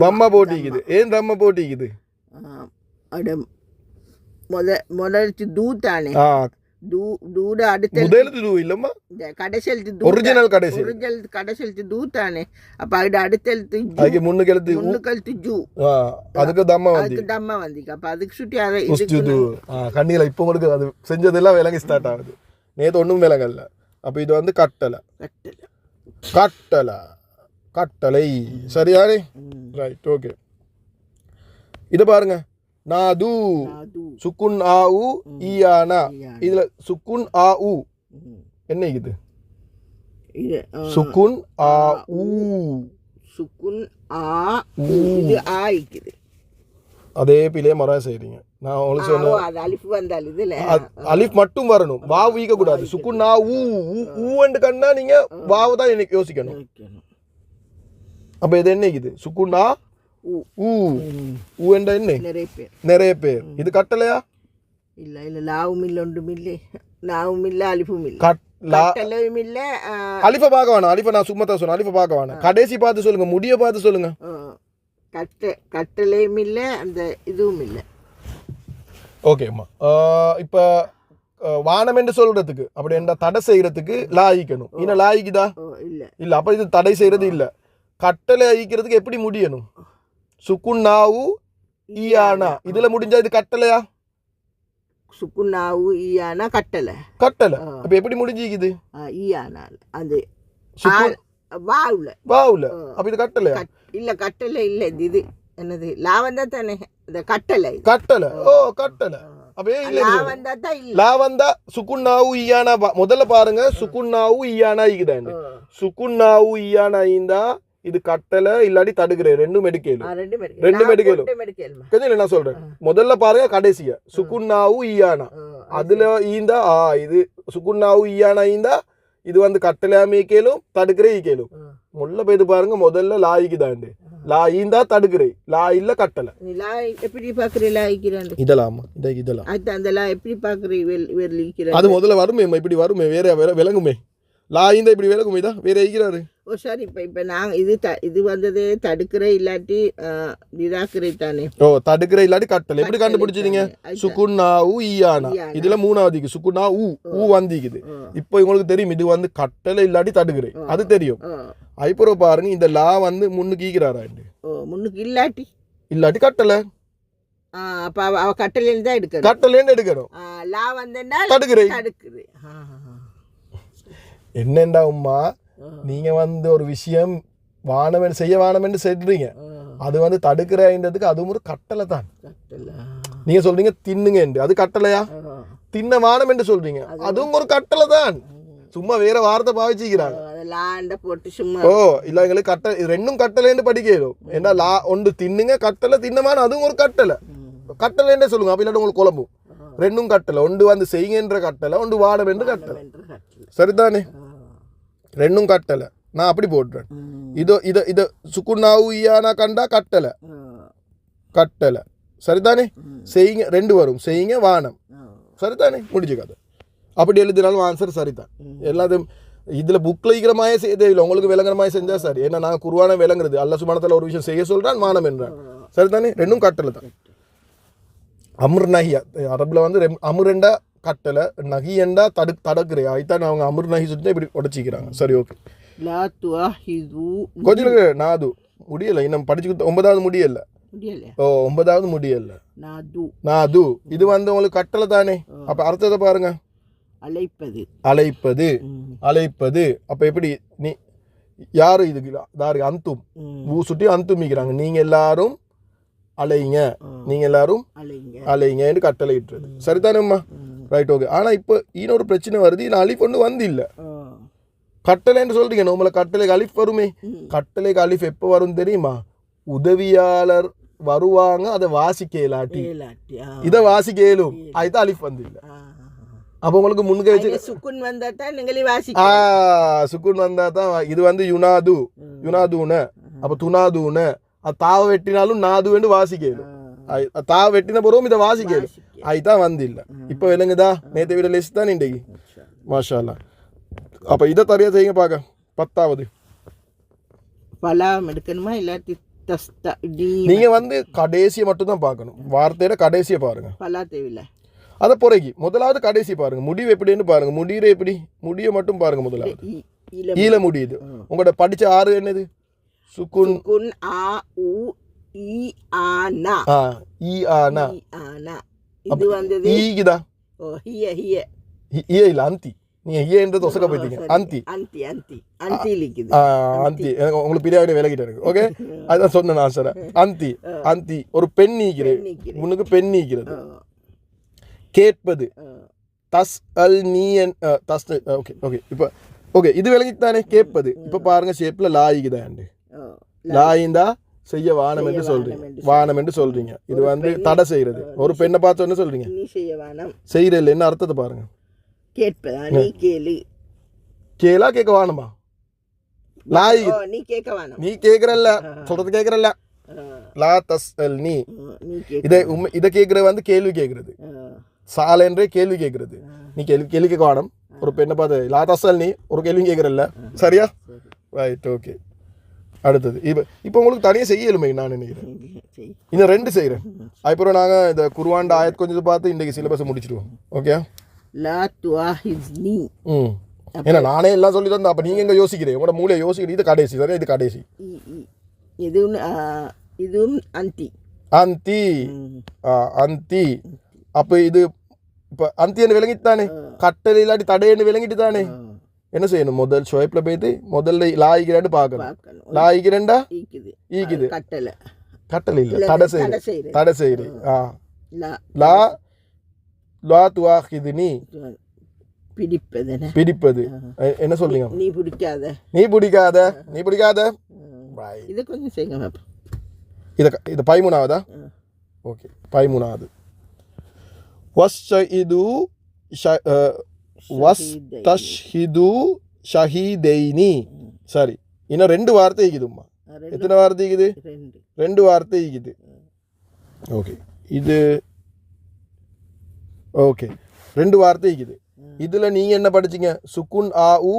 [SPEAKER 1] தம்மா போட்டிக்குது ஏன் தம்மா போட்டிக்குது
[SPEAKER 2] முதலெழுத்து தூ தானே தூட அடுத்த
[SPEAKER 1] முதலெழுத்து தூ இல்லம்மா
[SPEAKER 2] கடைசெழுத்து
[SPEAKER 1] ஒரிஜினல்
[SPEAKER 2] கடைசெழுத்து தூ தானே அப்ப அது அடுத்த எழுத்து
[SPEAKER 1] அதுக்கு முன்னுக்கு
[SPEAKER 2] ஜூ
[SPEAKER 1] அதுக்கு தம்மா
[SPEAKER 2] வந்திக்கு அப்ப அதுக்கு சுட்டி
[SPEAKER 1] கண்ணியில இப்போ உங்களுக்கு அது செஞ்சதெல்லாம் விலங்கி ஸ்டார்ட் ஆகுது நேற்று ஒன்றும் விலங்கல்ல அப்ப இது வந்து கட்டளை சரியானே ரைட் ஓகே இதை பாருங்க நாது சுக்குன் ஆவு ஈயானா இதுல சுக்குன் ஆவு என்ன இது சுக்குன் ஆவு
[SPEAKER 2] சுக்குன் ஆ இது ஆ இருக்குது
[SPEAKER 1] அதே பிள்ளைய மரம் செய்றீங்க நான் உங்களுக்கு சொன்னேன்
[SPEAKER 2] அலிஃப் வந்தால் இதுல
[SPEAKER 1] அலிஃப் மட்டும் வரணும் வாவு ஈக்க கூடாது சுக்குன் ஆ ஊ ஊன்னு கண்ணா நீங்க வாவு தான் எனக்கு யோசிக்கணும் அப்ப இது என்ன இது சுக்குன் ஆ ஊ என்ற என்ன நிறைய பேர் இது கட்டளையா
[SPEAKER 2] இல்ல லாவும் இல்ல ஒன்றும் இல்லை லாவும் இல்ல அலிஃபும் இல்ல கட்டளையும் இல்ல
[SPEAKER 1] அலிஃபை பார்க்க வேணாம் அலிஃபை நான் சும்மா தான் சொன்னேன் அலிஃபை பார்க்க வேணாம் கடைசி பார்த்து சொல்லுங்க முடிய பார்த்து சொல்லுங்க
[SPEAKER 2] கட்டளையும் இல்ல அந்த இதுவும் இல்ல
[SPEAKER 1] ஓகேம்மா இப்போ வானம் என்று சொல்றதுக்கு அப்படி என்ன தடை செய்யறதுக்கு லாயிக்கணும் இன்னும் லாயிக்குதா இல்ல அப்ப இது தடை செய்யறது இல்ல கட்டளை அழிக்கிறதுக்கு எப்படி முடியணும் சுக்குன்னாவு ஈயானா இதுல முடிஞ்சா இது கட்டளையா
[SPEAKER 2] சுக்குன்னாவு ஈயானா கட்டளை
[SPEAKER 1] அப்ப எப்படி முடிஞ்சிக்குது
[SPEAKER 2] ஈயானா அந்த வாவுல
[SPEAKER 1] அப்ப இது கட்டளையா
[SPEAKER 2] இல்ல கட்டளை இல்ல இது என்னது லாவந்தா தானே இந்த கட்டளை
[SPEAKER 1] ஓ கட்டளை அப்பே லாவந்தா சுக்குன்னாவு ஈயானா முதல்ல பாருங்க சுக்குன்னாவு ஈயானா ஈக்குதான்னு சுக்குன்னாவு ஈயானா ஈந்தா இது கட்டளை இல்லாட்டி தடுக்கிறேன் ரெண்டும் எடுக்கலும் கொஞ்சம் என்ன சொல்றேன் முதல்ல பாருங்க கடைசியா சுக்குன்னாவு ஈயானா அதுல ஈந்தா இது சுக்குன்னாவு ஈயானா ஈந்தா இது வந்து கட்டளையாம ஈக்கலும் தடுக்கிறே ஈக்கலும் முள்ள போயிட்டு பாருங்க முதல்ல லாய்க்குதாண்டு லா ஈந்தா தடுக்கிறே லா இல்ல கட்டளை
[SPEAKER 2] எப்படி பாக்குறீங்களா
[SPEAKER 1] இதெல்லாம் இதெல்லாம்
[SPEAKER 2] அந்த லா எப்படி பாக்குறீங்க
[SPEAKER 1] அது முதல்ல வருமே இப்படி வருமே வேற விளங்குமே லா ஈந்தா இப்படி விளங்குமே தான் வேற ஈக்கிறாரு
[SPEAKER 2] ஓ சரி இப்போ நாங்கள் இது வந்தது தடுக்கிற இல்லாட்டி நிராக்கிரை தானே
[SPEAKER 1] ஓ தடுக்கிற இல்லாட்டி கட்டளை எப்படி கண்டுபிடிச்சிருங்க சுக்குன்னாவு ஈயானா இதுல மூணாவதுக்கு சுக்குன்னா ஊ வந்திக்குது இப்போ உங்களுக்கு தெரியும் இது வந்து கட்டளை இல்லாட்டி தடுக்கிறை அது தெரியும் ஐப்புறம் பாருங்க இந்த லா வந்து முன்னுக்கு ஈக்கிறாராண்டு
[SPEAKER 2] முன்னுக்கு இல்லாட்டி
[SPEAKER 1] கட்டளை
[SPEAKER 2] அப்ப அவ கட்டளையில தான் எடுக்கணும்
[SPEAKER 1] கட்டளைன்னு எடுக்கணும்
[SPEAKER 2] லா வந்தா
[SPEAKER 1] தடுக்கிறை
[SPEAKER 2] என்னண்டா
[SPEAKER 1] உம்மா நீங்க வந்து ஒரு விஷயம் வானம் செய்ய வானம் என்று சொல்றீங்க அது வந்து தடுக்கிறதுக்கு அதுவும் ஒரு கட்டளை தான் நீங்க சொல்றீங்க தின்னுங்க அது கட்டளையா தின்ன வானம் என்று சொல்றீங்க அதுவும் ஒரு கட்டளை தான் சும்மா வேற வார்த்தை பாவிச்சுக்கிறாங்க ஓ இல்ல எங்களுக்கு கட்டளை ரெண்டும் கட்டளைன்னு படிக்கணும் ஏன்னா லா ஒன்று தின்னுங்க கட்டளை தின்னமான அதுவும் ஒரு கட்டளைன்னு சொல்லுங்க அப்ப இல்லாட்டி உங்களுக்கு குழம்பும் ரெண்டும் கட்டளை ஒன்று வந்து செய்யுங்கன்ற கட்டளை ஒன்று வானம் என்று கட்டளை சரிதானே ரெண்டும் கட்டளை நான் அப்படி போடுறேன் இதை சுக்குன்னாவு ஈயானா கண்டா கட்டளை சரிதானே செய்யுங்க ரெண்டு வரும் செய்யுங்க வானம் சரிதானே முடிஞ்சு கதை அப்படி எழுதினாலும் ஆன்சர் சரிதான் எல்லாத்தையும் இதுல புக்ல இருக்கிற மாதிரி செய்ய தேவையில்லை உங்களுக்கு விளங்குற மாதிரி செஞ்சா சரி ஏன்னா நான் குருவான விளங்குறது அல்ல சுமானத்தில் ஒரு விஷயம் செய்ய சொல்றான் வானம் என்றான் சரிதானே ரெண்டும் கட்டளை தான் அம்ர் நஹி அரபுல வந்து அமுரெண்டா கட்டளை நகி என்றா தடுக்கிறே அதுதான் அவங்க அமிர் நகி சுற்றி இப்படி உடச்சிக்கிறாங்க சரி ஓகே
[SPEAKER 2] லா துவாஹிது
[SPEAKER 1] கொஞ்சம் இருக்கு. நாது முடியல, இன்னும் படிச்சு 9வது முடியல.
[SPEAKER 2] முடியலையா?
[SPEAKER 1] ஓ 9வது முடியல.
[SPEAKER 2] நாது
[SPEAKER 1] நாது இது வந்து உங்களுக்கு கட்டளை தானே. அப்ப அர்த்தத்தை பாருங்க.
[SPEAKER 2] அழைப்பது.
[SPEAKER 1] அழைப்பது, அழைப்பது. அப்ப எப்படி நீ யாரு இதுக்கு தாரு அந்தும் ஊ சுட்டி அந்துமிக்கிறாங்க. நீங்க எல்லாரும் அலைங்க, நீங்க எல்லாரும் அலைங்கன்னு கட்டளை இட்டுறது. சரிதானேம்மா? Right, okay. ஆனா இப்போ இன்னொரு பிரச்சனை வருது. நான் அலிஃப் ஒன்று வந்து இல்லை. கட்டளைன்னு சொல்றீங்க, நம்மள கட்டளைக்கு அலிஃப் வருமே. கட்டளைக்கு அலிஃப் எப்போ வரும் தெரியுமா? உதவியாளர் வருவாங்க, அதை வாசிக்கலாட்டி இதை வாசிக்கலும், அதுதான் அலிஃப் வந்து இல்லை. அப்போ உங்களுக்கு முன்னுக்கு வச்சு
[SPEAKER 2] சுக்குன் வந்தா தான் நீங்களே வாசி.
[SPEAKER 1] சுக்குன் வந்தா தான் இது வந்து யுனாது, யுனாதுன்னு. அப்போ துனாதுன்னு தாவை வெட்டினாலும் நாதுன்னு வாசிக்கலும். தாவை வெட்டின பிறகும் இதை வாசிக்கலும், அதுதான் வந்து இல்லை. இப்போ விளங்குதா? நேற்று விட லெஸ் தான் இன்றைக்கு. மாஷா அல்லாஹ். அப்போ இதை தரையா செய்யுங்க பார்க்க. 10வது
[SPEAKER 2] பலாம் எடுக்கணுமா இல்லாட்டி
[SPEAKER 1] நீங்க வந்து கடைசியை மட்டும் தான் பார்க்கணும். வார்த்தையில கடைசியை பாருங்க.
[SPEAKER 2] பலா தேவையில்லை.
[SPEAKER 1] அதை பொறைக்கி முதலாவது கடைசி பாருங்க. முடிவு எப்படின்னு பாருங்க. முடிகிற எப்படி முடிய மட்டும் பாருங்க. முதலாவது ஈல முடியுது. உங்களோட படிச்ச 6 என்னது? சுக்குன்
[SPEAKER 2] ஆ உ ஈ ஆ நா.
[SPEAKER 1] ஈ ஆ நா.
[SPEAKER 2] இது வந்தது
[SPEAKER 1] ஈகிதா.
[SPEAKER 2] ஓ ஹிய ஹிய
[SPEAKER 1] ஹிய இல்ல அந்தி. நீங்க ஹியன்றது ஒசக்க போயிட்டீங்க. அந்தி
[SPEAKER 2] அந்தி அந்தி அந்தி லிக்குது.
[SPEAKER 1] அந்தி உங்களுக்கு பிரியாவிட விலகிட்டு இருக்கு. ஓகே, அதான் சொன்னேன் நான் சார். அந்தி அந்தி ஒரு பெண் நீக்கிறது. உனக்கு பெண் நீக்கிறது. கேட்பது தஸ் அல் நீ தஸ். Okay okay. இப்போ ஓகே, இது விளங்கித்தானே கேட்பது. இப்போ பாருங்க ஷேப்ல லாயிக்குதாண்டு. லாயிந்தா செய்ய வானம் என்று சொல்றீங்க. வானம் என்று சொல்றீங்க. இது வந்து தடை செய்யறது. ஒரு பெண்ணை பார்த்து என்ன சொல்றீங்க? செய்யறது என்ன அர்த்தத்தை பாருங்க.
[SPEAKER 2] கேட்பதா? நீ கேளு.
[SPEAKER 1] கேளா கேட்க வானமா? லாய்
[SPEAKER 2] நீ கேட்க வானம்.
[SPEAKER 1] நீ கேட்கறல்ல, சொல்றது கேட்கறல்ல. லா தஸ் அல் நீ. இதை கேட்கறது வந்து கேள்வி கேட்கறது. சாலன்றே கேள்வி கேட்கறது. நீ கேள்வி கேட்க வானம். ஒரு பெண்ணை பார்த்து லா தஸ் அல் நீ ஒரு கேள்வி கேட்கறல்ல. சரியா? Right, okay. அடுத்தது இப்போ உங்களுக்கு தனியாக செய்யலுமே நான் நினைக்கிறேன். இன்னும் 2 செய்கிறேன். அதுக்கப்புறம் நாங்கள் இந்த குர்ஆன் ஆயத் கொஞ்சம் பார்த்து இன்றைக்கு சிலபஸை முடிச்சிடுவோம். ஓகே.
[SPEAKER 2] லா துவாஹிஸ்னி.
[SPEAKER 1] ஏன்னா நானே எல்லாம் சொல்லி தந்தேன். அப்போ நீங்கள் எங்கே யோசிக்கிறீங்க? உங்களோட மூளை யோசிக்கிறீங்க. இது கடைசி. சரியா? இது கடைசி.
[SPEAKER 2] இதுவும் அந்தி.
[SPEAKER 1] அந்தி அந்தி. அப்போ இது இப்போ அந்தின்னு விளங்கிட்டு கட்டளை இல்லாட்டி தடைன்னு விளங்கிட்டு தானே என்ன செய்யணும்? முதல் ஷோய்ப்ல போயிட்டு முதல்ல லாய்க்கிறான்னு பார்க்கணும். லாய்க்கிறேன்டா ஈக்குது. கட்டளை இல்லை, தடை செய்யுது. தடை செய்யுது. லா லா துவாஹிதுனி. பிடிப்பது. என்ன சொல்றீங்க?
[SPEAKER 2] நீ பிடிக்காத.
[SPEAKER 1] நீ பிடிக்காத. நீ பிடிக்காத.
[SPEAKER 2] இது கொஞ்சம் செய்யுங்க.
[SPEAKER 1] இது 13வதா? ஓகே, 13வது. வஸ்ஷஹிது வஸ்தஷ்ஹிது ஷஹீதைனி. சரி, இன்னும் 2 வார்த்தை இருக்குதும்மா. எத்தனை வார்த்தை இருக்குது? 2 வார்த்தை இருக்குது. ஓகே, இது ஓகே 2 வார்த்தை இருக்குது. இதுல நீங்க என்ன படிச்சீங்க? சுக்குன் ஆ உ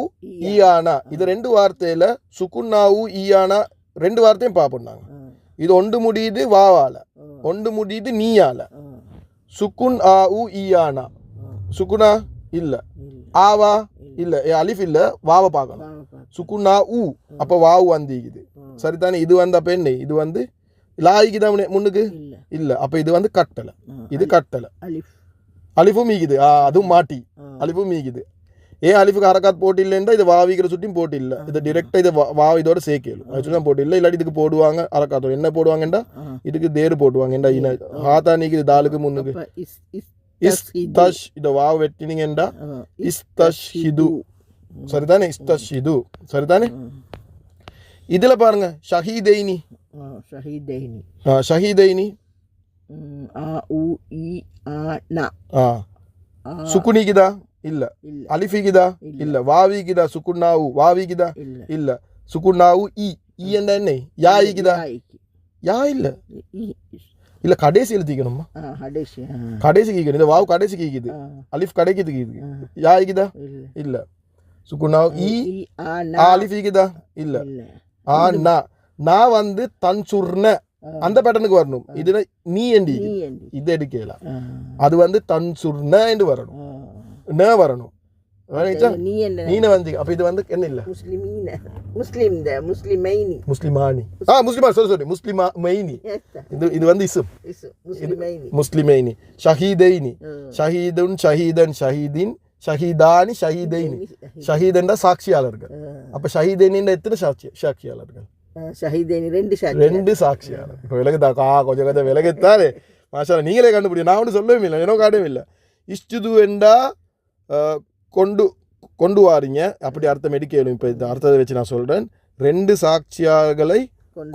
[SPEAKER 1] ஈயானா. இது 2 வார்த்தையில சுக்குன் ஆ உ ஈயானா 2 வார்த்தையும் பார்ப்போம் நாங்க. இது ஒன்று முடியுது வாவால, ஒன்று முடியுது நீயால. சுக்குன் ஆ உ ஈயானா. சுக்குனா இல்ல, ஆவா இல்ல, அலிஃப் இல்ல, வாவை பார்க்கணும். சுக்குனா உ, அப்போ வாவு வந்திக்குது. சரிதானே? இது வந்து அப்ப என்ன? இது வந்து லாய்க்குதான் முன்னுக்கு இல்ல. அப்ப இது வந்து கட்டளை. இது கட்டளை. அலிஃபும் மீக்குது. அதுவும் மாட்டி அலிஃபும் மீக்குது. ஏன் அலிஃபுக்கு ஹரக்காத் போட்டு இல்லைன்னா இது வாவிக்கிற சுட்டியும் போட்டு இல்லை. இது டிரெக்டா இதை வாவ இதோட சேர்க்கலும். அது தான் போட்டு இல்லை. இல்லாட்டி இதுக்கு போடுவாங்க ஹரக்காத்தோட. என்ன போடுவாங்கண்டா இதுக்கு தேர் போட்டுவாங்கண்டா. ஹாத்தா நீக்குது தாலுக்கு முன்னுக்கு. இஸ்தஷ் இத வாவ வெட்டினீங்கடா இஸ்தஷ்ஹிது. சரிதானே? இஸ்தஷ்ஹிது. சரிதானே? இதுல பாருங்க ஷஹீதைனி.
[SPEAKER 2] ஷஹீதைனி.
[SPEAKER 1] ஷஹீதைனி.
[SPEAKER 2] ஆ உ இ ஆ நா.
[SPEAKER 1] சுக்குனிக்குதா? இல்ல. அலிஃபிக்குதா? இல்ல. வாவிக்குதா? சுக்குன்னாவு வாவிக்குதா? இல்ல. சுக்குன்னாவு இ என்ன? யா ஈக்குதா? யா இல்ல. இல்ல, கடைசி எழுதிக்கணுமா? கடைசி கீக்குது. இந்த வாவு கடைசி கீக்குது. அலிஃப் கடைக்கு கீக்குது. யா ஈக்குதா? இல்ல. சுக்குன்னாவு இ அலிஃப் ஈக்குதா? இல்ல. நா. நான் வந்து தன்சுர்ன அந்த பேட்டர்னுக்கு வரணும். இதுல நீ எண்டி இது எடுக்கலாம். அது வந்து தன்சுர்ன என்று வரணும். ந வரணும். விளங்கிச்சா
[SPEAKER 2] நீ என்ன
[SPEAKER 1] நீன வந்து அப்போ இது வந்து என்ன இல்லை
[SPEAKER 2] முஸ்லிமைனி
[SPEAKER 1] முஸ்லிமானி முஸ்லிமா sorry முஸ்லிமைனி இது வந்து இஸ்ம்
[SPEAKER 2] முஸ்லிமைனி
[SPEAKER 1] முஸ்லிமைனி ஷஹீதைனி ஷஹீதுன் ஷஹீதன் ஷஹீதின் ஷஹீதானி ஷஹீதைனி ஷஹீதன்டா சாட்சியாளர்கள் அப்போ ஷஹீதைனின்ற எத்தனை சாட்சியாளர்கள்
[SPEAKER 2] ஷஹீதைனி ரெண்டு
[SPEAKER 1] சாட்சியாளர் இப்போ விலகுதா கொஞ்சம் கொஞ்சம் விலகுத்தாரு மாஷா நீங்களே கண்டுபிடிக்கும் நான் ஒன்றும் சொல்லவே இல்லை எனக்கு காட்டவே இல்லை இஷ்டுது என்றா கொண்டு வாரீங்க அப்படி அர்த்தம் எடுக்கணும் இப்போ இந்த அர்த்தத்தை வச்சு நான் சொல்கிறேன் 2 சாட்சியாளர்களை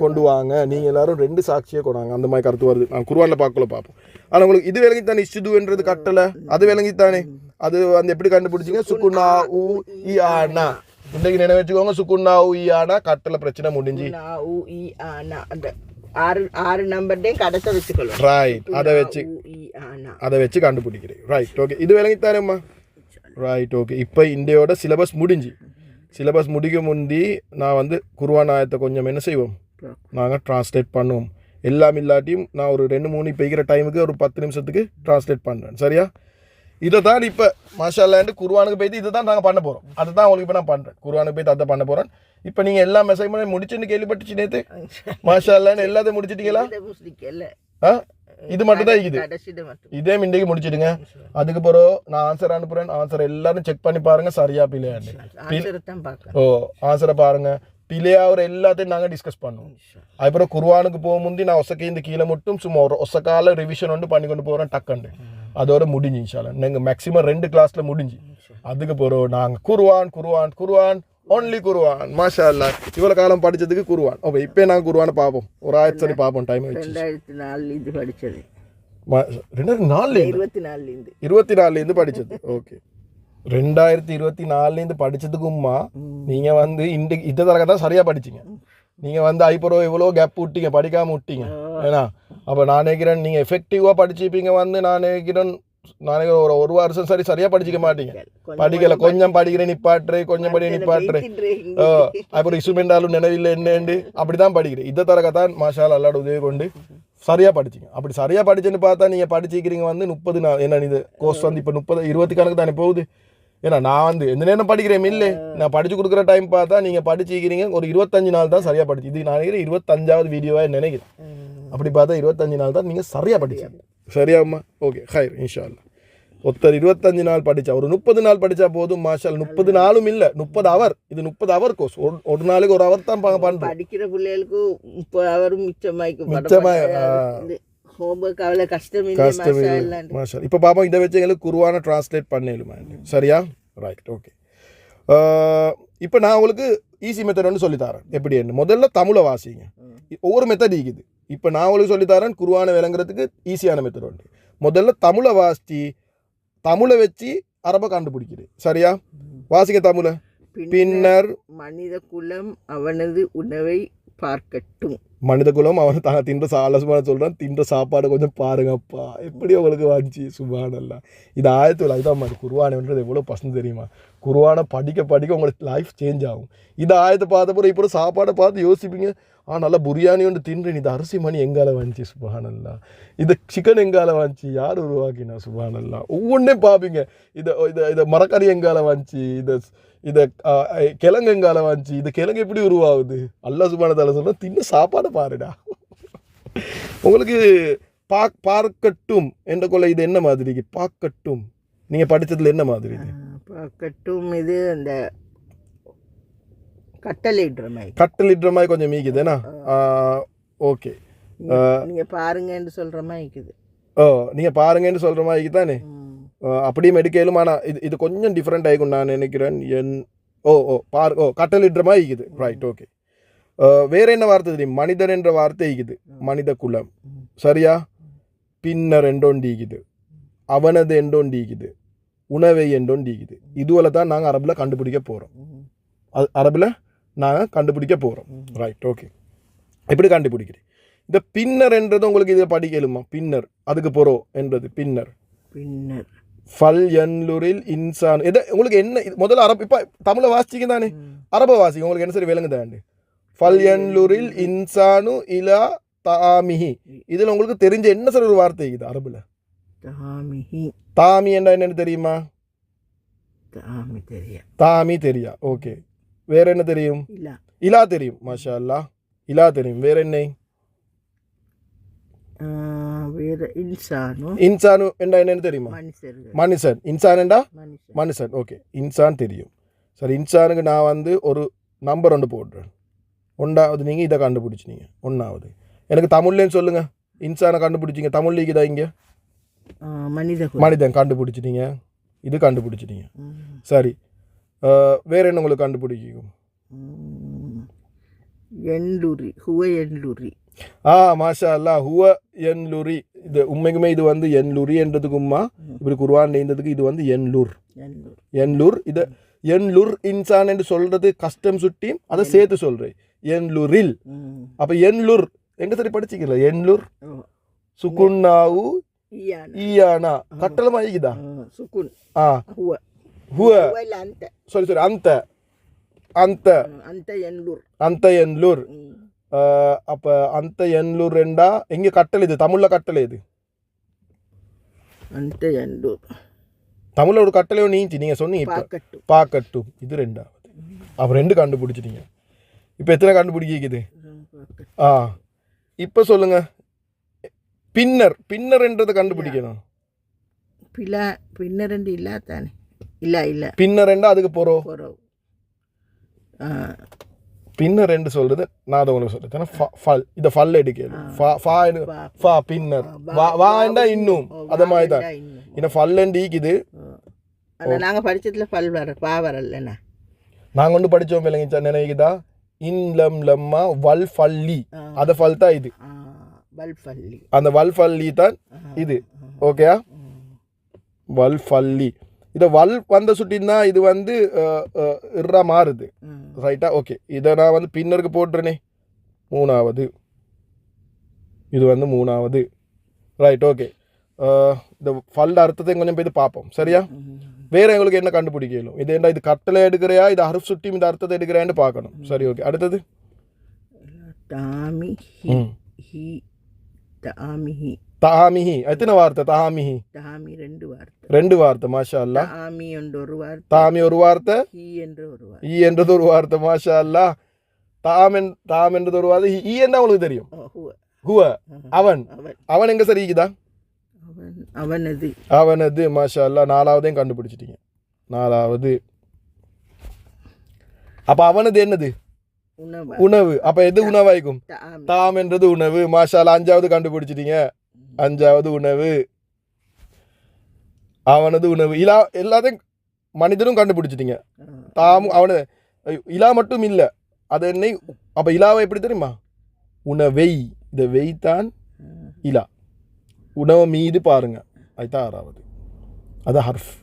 [SPEAKER 1] கொண்டு வாங்க நீங்கள் எல்லாரும் 2 சாட்சியை கொண்டாங்க அந்த மாதிரி கருத்து வருது நான் குர்ஆனில் பார்ப்போம் ஆனால் உங்களுக்கு இது விளங்கித்தானே இஷ்டுதுன்றது கட்டலை அது விளங்கித்தானே அது வந்து எப்படி கண்டுபிடிச்சிங்க சுக்குனா ஊ இ ஆனா இன்றைக்கு நினைவு வச்சுக்கோங்க சுக்குனா ஊ இ ஆனா கட்டலை பிரச்சனை முடிஞ்சு
[SPEAKER 2] ஆறு நம்பர்டையும் கடைசி வச்சுக்கொள்ளும்
[SPEAKER 1] ரைட் அதை வச்சு கண்டுபிடிக்கிறேன் ரைட் ஓகே இது விளங்கித்தானேம்மா ரைட் ஓகே இப்போ இந்தியோட சிலபஸ் முடிக்க முந்தி நான் வந்து குர்ஆன் ஆயத்தை கொஞ்சம் என்ன செய்வோம் நாங்கள் ட்ரான்ஸ்லேட் பண்ணுவோம் எல்லாம் இல்லாட்டியும் நான் ஒரு 2-3 பெய்கிற டைமுக்கு ஒரு 10 நிமிஷத்துக்கு ட்ரான்ஸ்லேட் பண்ணுறேன் சரியா இதை தான் இப்போ மாஷா அல்லாஹ்ண்டு குர்ஆனுக்கு போய்த்து இதை தான் நாங்கள் பண்ண போகிறோம் அதை தான் உங்களுக்கு இப்போ நான் பண்ணுறேன் குர்ஆனுக்கு போய்த்து அதை பண்ண போகிறேன் இப்போ நீங்கள் எல்லா மெசேஜ் பண்ணி முடிச்சுன்னு கேள்விப்பட்டுச்சு நேற்று மாஷா அல்லாஹ்ண்டு எல்லாத்தையும் முடிச்சிட்டீங்களா இது மட்டும் தான் இருக்குது இதே இன்றைக்கு முடிச்சிடுங்க அதுக்கு பிறகு நான் ஆன்சர் அனுப்புகிறேன் ஆன்சர் எல்லாரும் செக் பண்ணி பாருங்கள் சரியா பிள்ளையாண்டு ஆன்சரை பாருங்கள் பிள்ளையாகிற எல்லாத்தையும் நாங்கள் டிஸ்கஸ் பண்ணுவோம் அதுக்கப்புறம் குர்ஆனுக்கு போக முந்தி நான் ஒசக்கைந்து கீழே மட்டும் சும்மா ஒரு ஒசக்கால ரிவிஷன் ஒன்று பண்ணி கொண்டு போகிறேன் டக்குண்டு அதோட முடிஞ்சு இன்ஷால்லா நீங்கள் மேக்ஸிமம் 2 கிளாஸில் முடிஞ்சு அதுக்கு பிறகு நாங்கள் குர்ஆன் ஒன்லி குர்ஆன் மாஷா அல்லாஹ் இவ்வளோ காலம் படித்ததுக்கு குர்ஆன் ஓகே இப்போ நாங்கள் குர்ஆனை பார்ப்போம் ஒரு ஆயத்து சொல்லி பார்ப்போம் டைம்
[SPEAKER 2] 2004 படித்தது
[SPEAKER 1] 24 படித்தது ஓகே 2024 படித்ததுக்கும்மா நீங்கள் வந்து இன்றைக்கு இந்த தரக தான் சரியாக படிச்சிங்க நீங்கள் வந்து ஐப்பரோ எவ்வளோ கேப் விட்டீங்க படிக்காமல் விட்டீங்க ஏன்னா அப்போ நான் நினைக்கிறேன் நீங்கள் எஃபெக்டிவாக படிச்சுப்பீங்க வந்து நான் நினைக்கிறேன் ஒரு வருஷம் சரியாக படிச்சிக்க மாட்டீங்க படிக்கல கொஞ்சம் படிக்கிறேன் நிப்பாட்டுறேன் கொஞ்சம் படி நிப்பாட்டுறேன் அப்புறம் இன்ஸ்ட்ருமெண்டாலும் நினைவில்லை என்னண்டு அப்படி தான் படிக்கிறேன் இந்த தரகத்தான் மாஷா அல்லாஹ் அல்லாஹ்வோட உதவி கொண்டு சரியாக படிச்சிங்க அப்படி சரியாக படிச்சுன்னு பார்த்தா நீங்கள் படிச்சிக்கிறீங்க வந்து 30 நாள் என்ன இது கோர்ஸ் வந்து இப்போ 20 கணக்கு தானே போகுது ஏன்னா நான் வந்து எந்த நேரம் படிக்கிறேன் இல்லை நான் படித்து கொடுக்குற டைம் பார்த்தா நீங்கள் படிச்சிக்கிறீங்க ஒரு 25 நாள் தான் சரியாக படிச்சு இது நான் நினைக்கிறேன் 25வது வீடியோவாக நினைக்கிறேன் அப்படி பார்த்தா 25 நாள் தான் நீங்கள் சரியாக படிச்சீங்க சரியாம்மா ஓகே ஹைர் இன்ஷா அல்லாஹ் ஒருத்தர் 25 நாள் படித்தா ஒரு 30 நாள் படித்தா போதும் மாஷா 30 நாளும் இல்லை 30 ஹவர் இது 30 ஹவர் கோர்ஸ் ஒரு நாளைக்கு ஒரு ஹவர் தான் பண்ணுறோம்
[SPEAKER 2] படிக்கிற பிள்ளைகளுக்கு 30 ஹவரும் மிச்சமாய் ஹோம்வொர்க் அவ்வளோ கஷ்டம்
[SPEAKER 1] மாஷா இப்போ பாப்போம் இதை வச்சு எங்களுக்கு குர்ஆனை ட்ரான்ஸ்லேட் பண்ணிடுமா சரியா ரைட் ஓகே இப்போ நான் உங்களுக்கு ஈஸி மெத்தட் ஒன்று சொல்லித்தரேன் எப்படின்னு முதல்ல தமிழை வாசிங்க ஒவ்வொரு மெத்தட் இருக்குது இப்போ நான் உங்களுக்கு சொல்லித்தரேன் குர்ஆனை விளங்குறதுக்கு ஈஸியான மெத்தட் உண்டு முதல்ல தமிழை வாசி தமிழை வச்சு அரபை கண்டுபிடிக்குது சரியா வாசிங்க தமிழை பின்னர்
[SPEAKER 2] மனித குலம் அவனது உணவை பார்க்கட்டும்
[SPEAKER 1] மனித குலம் அவன் தான் தின்ற சாலசுமான சொல்கிறான் தின்ற சாப்பாடு கொஞ்சம் பாருங்கப்பா எப்படி உங்களுக்கு வாஞ்சி சுபானல்லாம் இது ஆயத்தில் அதுதான் மாதிரி குர்ஆன்ன்றது எவ்வளோ பசங்க தெரியுமா குர்ஆனை படிக்க உங்களுக்கு லைஃப் சேஞ்ச் ஆகும் இது ஆயத்தை பார்த்த பிறகு இப்போ சாப்பாடை பார்த்து யோசிப்பீங்க நல்லா பிரியாணி ஒன்று தின்றேன் இது அரிசி மணி எங்கால வாஞ்சி சுபானல்லா இது சிக்கன் எங்கால வாஞ்சி யார் உருவாக்கினா சுபானல்லா ஒவ்வொன்றே பார்ப்பீங்க இதை மரக்கறி எங்கால வாஞ்சி இதை கிழங்கு எங்கால வாஞ்சி இது கிழங்கு எப்படி உருவாகுது அல்லாஹ் சுப்ஹானஹு வ தஆலா சொல்ற தின்னு சாப்பாடு பாருடா உங்களுக்கு பார்க்கட்டும் என்ற கொள்ள இது என்ன மாதிரி பார்க்கட்டும் நீங்கள் படித்ததில் என்ன மாதிரி இது
[SPEAKER 2] பார்க்கட்டும் இது அந்த கட்டளிடுற மாதிரி கொஞ்சம் மீக்குதுண்ணா ஓகே நீங்கள் பாருங்கன்னு சொல்கிற மாதிரி இருக்குது
[SPEAKER 1] நீங்கள் பாருங்கன்னு சொல்கிற மாதிரி தானே அப்படியே மெடிக்கலும் ஆனால் இது கொஞ்சம் டிஃப்ரெண்ட் ஆகிக்கும் நான் நினைக்கிறேன் கட்டளிடுற மாதிரி இருக்குது ரைட் ஓகே வேற என்ன வார்த்தை தெரியும் மனிதன் என்ற வார்த்தை இருக்குது மனித குலம் சரியா பின்னர் என்றொண்டிக்குது அவனது என்றொண்டிக்குது உணவை என்றொண்டிக்குது இதுவரை தான் நாங்கள் அரபில் கண்டுபிடிக்க போகிறோம் அரபில் நாங்கள் கண்டுபிடிக்க போகிறோம் ரைட் ஓகே எப்படி கண்டுபிடிக்கிறேன் இந்த பின்னர் என்றது உங்களுக்கு இதை படிக்கலுமா பின்னர் அதுக்கு போகிறோம் என்றது பின்னர் ஃபல் யன்லுரில் இன்சான் எதை உங்களுக்கு என்ன முதல்ல அரபு இப்போ தமிழை வாசிச்சிங்க தானே அரபை வாசிங்க உங்களுக்கு என்ன சரி விளங்குதாண்டு ஃபல் யன்லுரில் இன்சானு இலா தாமிஹி இதில் உங்களுக்கு தெரிஞ்ச என்ன சார் ஒரு வார்த்தை இது அரபுல தாமி என்றா என்னன்னு தெரியுமா
[SPEAKER 2] தாமி தெரியா
[SPEAKER 1] தாமி தெரியா. ஓகே, வேற என்ன தெரியும்?
[SPEAKER 2] இல்ல
[SPEAKER 1] இலா தெரியும். மாஷா அல்லாஹ், இலா தெரியும். வேற என்ன?
[SPEAKER 2] வேற இன்சானு.
[SPEAKER 1] இன்சானு என்றா என்னன்னு தெரியுமா?
[SPEAKER 2] மனுஷர்கள்.
[SPEAKER 1] மனுஷன். இன்சான் என்றா
[SPEAKER 2] மனுஷன்.
[SPEAKER 1] மனுஷன். ஓகே, இன்சான் தெரியும். சரி, இன்சானுக்கு நான் வந்து ஒரு நம்பர் ஒன்று போடுறேன். ஒன்றாவது நீங்கள் இதை கண்டுபிடிச்சிங்க. ஒன்றாவது எனக்கு தமிழ்லேன்னு சொல்லுங்கள். இன்சானை கண்டுபிடிச்சிங்க. தமிழ் லீக்குதா இங்கே? மனிதன் கண்டுபிடிச்சிட்டீங்க. இது கண்டுபிடிச்சிட்டீங்க. சரி, வேற என்ன உங்களுக்கு கண்டுபிடிக்கும்?
[SPEAKER 2] என்லுரி. ஹுவ என்லுரி.
[SPEAKER 1] மாஷா அல்லா, ஹுவ என்லுரி. இது உண்மைக்குமே இது வந்து என்லுரி என்றதுக்கும்மா இப்படி குர்ஆன் இருந்ததுக்கு இது வந்து என்லுர். என்லுர். இது என்லுர் இன்சான் என்று சொல்றது கஷ்டம் சுட்டியும் அதை சேர்த்து சொல்றேன். என்லுரில். அப்ப என்லுர் எங்க சரி படிச்சிக்கல? என்லுர் சுகுன்னாவு ஈயானா கட்டளை மாயிக்குதா? சுகுன். ஹுவ. சரி சரி, அந்த அந்த அந்த என்லுர். அப்ப அந்த என்லுர் ரெண்டா எங்க கட்டளை? இது தமிழ்ல கட்டளை. இது அந்த என்லுர் தமிழ்ல ஒரு கட்டளையோ நீச்சி நீங்க சொன்னீங்க. பாக்கட்டும். இது ரெண்டாவது. அப்ப ரெண்டு கண்டுபிடிச்சிட்டீங்க. இப்ப எத்தனை கண்டுபிடிக்குது? இப்ப சொல்லுங்க. பின்னர். பின்னர்ன்றதை கண்டுபிடிக்கணும்.
[SPEAKER 2] பின்னர் இல்ல தானே? இல்ல இல்ல.
[SPEAKER 1] பின்னர் அதுக்கு போறோம். பின்னர் என்று சொல்றது நான் அதை உங்களுக்கு சொல்றேன். இதை ஃபல் எடுக்கணும். பின்னர் வாண்டா இன்னும் அத மாதிரி தான். இன்னும் ஃபல் ஈக்குது.
[SPEAKER 2] நாங்க படிச்சதுல ஃபல் வர பா வரலண்ணா.
[SPEAKER 1] நாங்க ஒன்று படிச்சோம் பிள்ளைங்க நினைக்குதா? இன்லம் லம்மா வல் ஃபல்லி. அத ஃபல் தான் இது. அந்த வல் ஃபல்லி தான் இது. ஓகேயா? வல் ஃபல்லி. இதை வல் வந்த சுட்டின்னா இது வந்து இறா மாறுது. ரைட்டா? ஓகே, இதை நான் வந்து பின்னருக்கு போட்டுறேனே. மூணாவது. இது வந்து மூணாவது. ரைட். ஓகே, இந்த ஃபல்ல அர்த்தத்தை கொஞ்சம் போய் பார்ப்போம். சரியா? வேற எங்களுக்கு என்ன கண்டுபிடிக்கலும்? இது என்ன? இது கட்டளை எடுக்கிறையா, இது ஹர்ஃப் சுட்டி இந்த அர்த்தத்தை எடுக்கிறான்னு பார்க்கணும். சரி, ஓகே. அடுத்தது தாமிஹி. எத்தனை வார்த்தை? தாமிஹி ரெண்டு வார்த்தை. மாஷா அல்லா. தாமி ஒரு வார்த்தை, ஈ என்றது ஒரு வார்த்தை. மாஷா அல்லா. தாம் என்றது ஒரு வார்த்தை. ஈ என்ன உங்களுக்கு தெரியும்? ஹுவ. அவன். அவன் எங்க சரி இருக்குதா? அவனது. மாஷா அல்லா. நாலாவதையும் கண்டுபிடிச்சிட்டீங்க. நாலாவது. அப்ப அவனது என்னது? உணவு. அப்ப எது உணவாய்க்கும்? தாம் என்றது உணவு. மாஷா அல்லா. அஞ்சாவது கண்டுபிடிச்சிட்டீங்க. அஞ்சாவது உணவு. அவனது உணவு. இலா எல்லாத்தையும் மனிதனும் கண்டுபிடிச்சிட்டீங்க. தாமும் அவனது. இலா மட்டும் இல்லை, அது என்னை. அப்ப இலாவை எப்படி தெரியுமா? உணவை. இந்த வெய்தான் இலா. உணவு மீது பாருங்க. அதுதான் ஆறாவது. அது ஹர்ஃப்.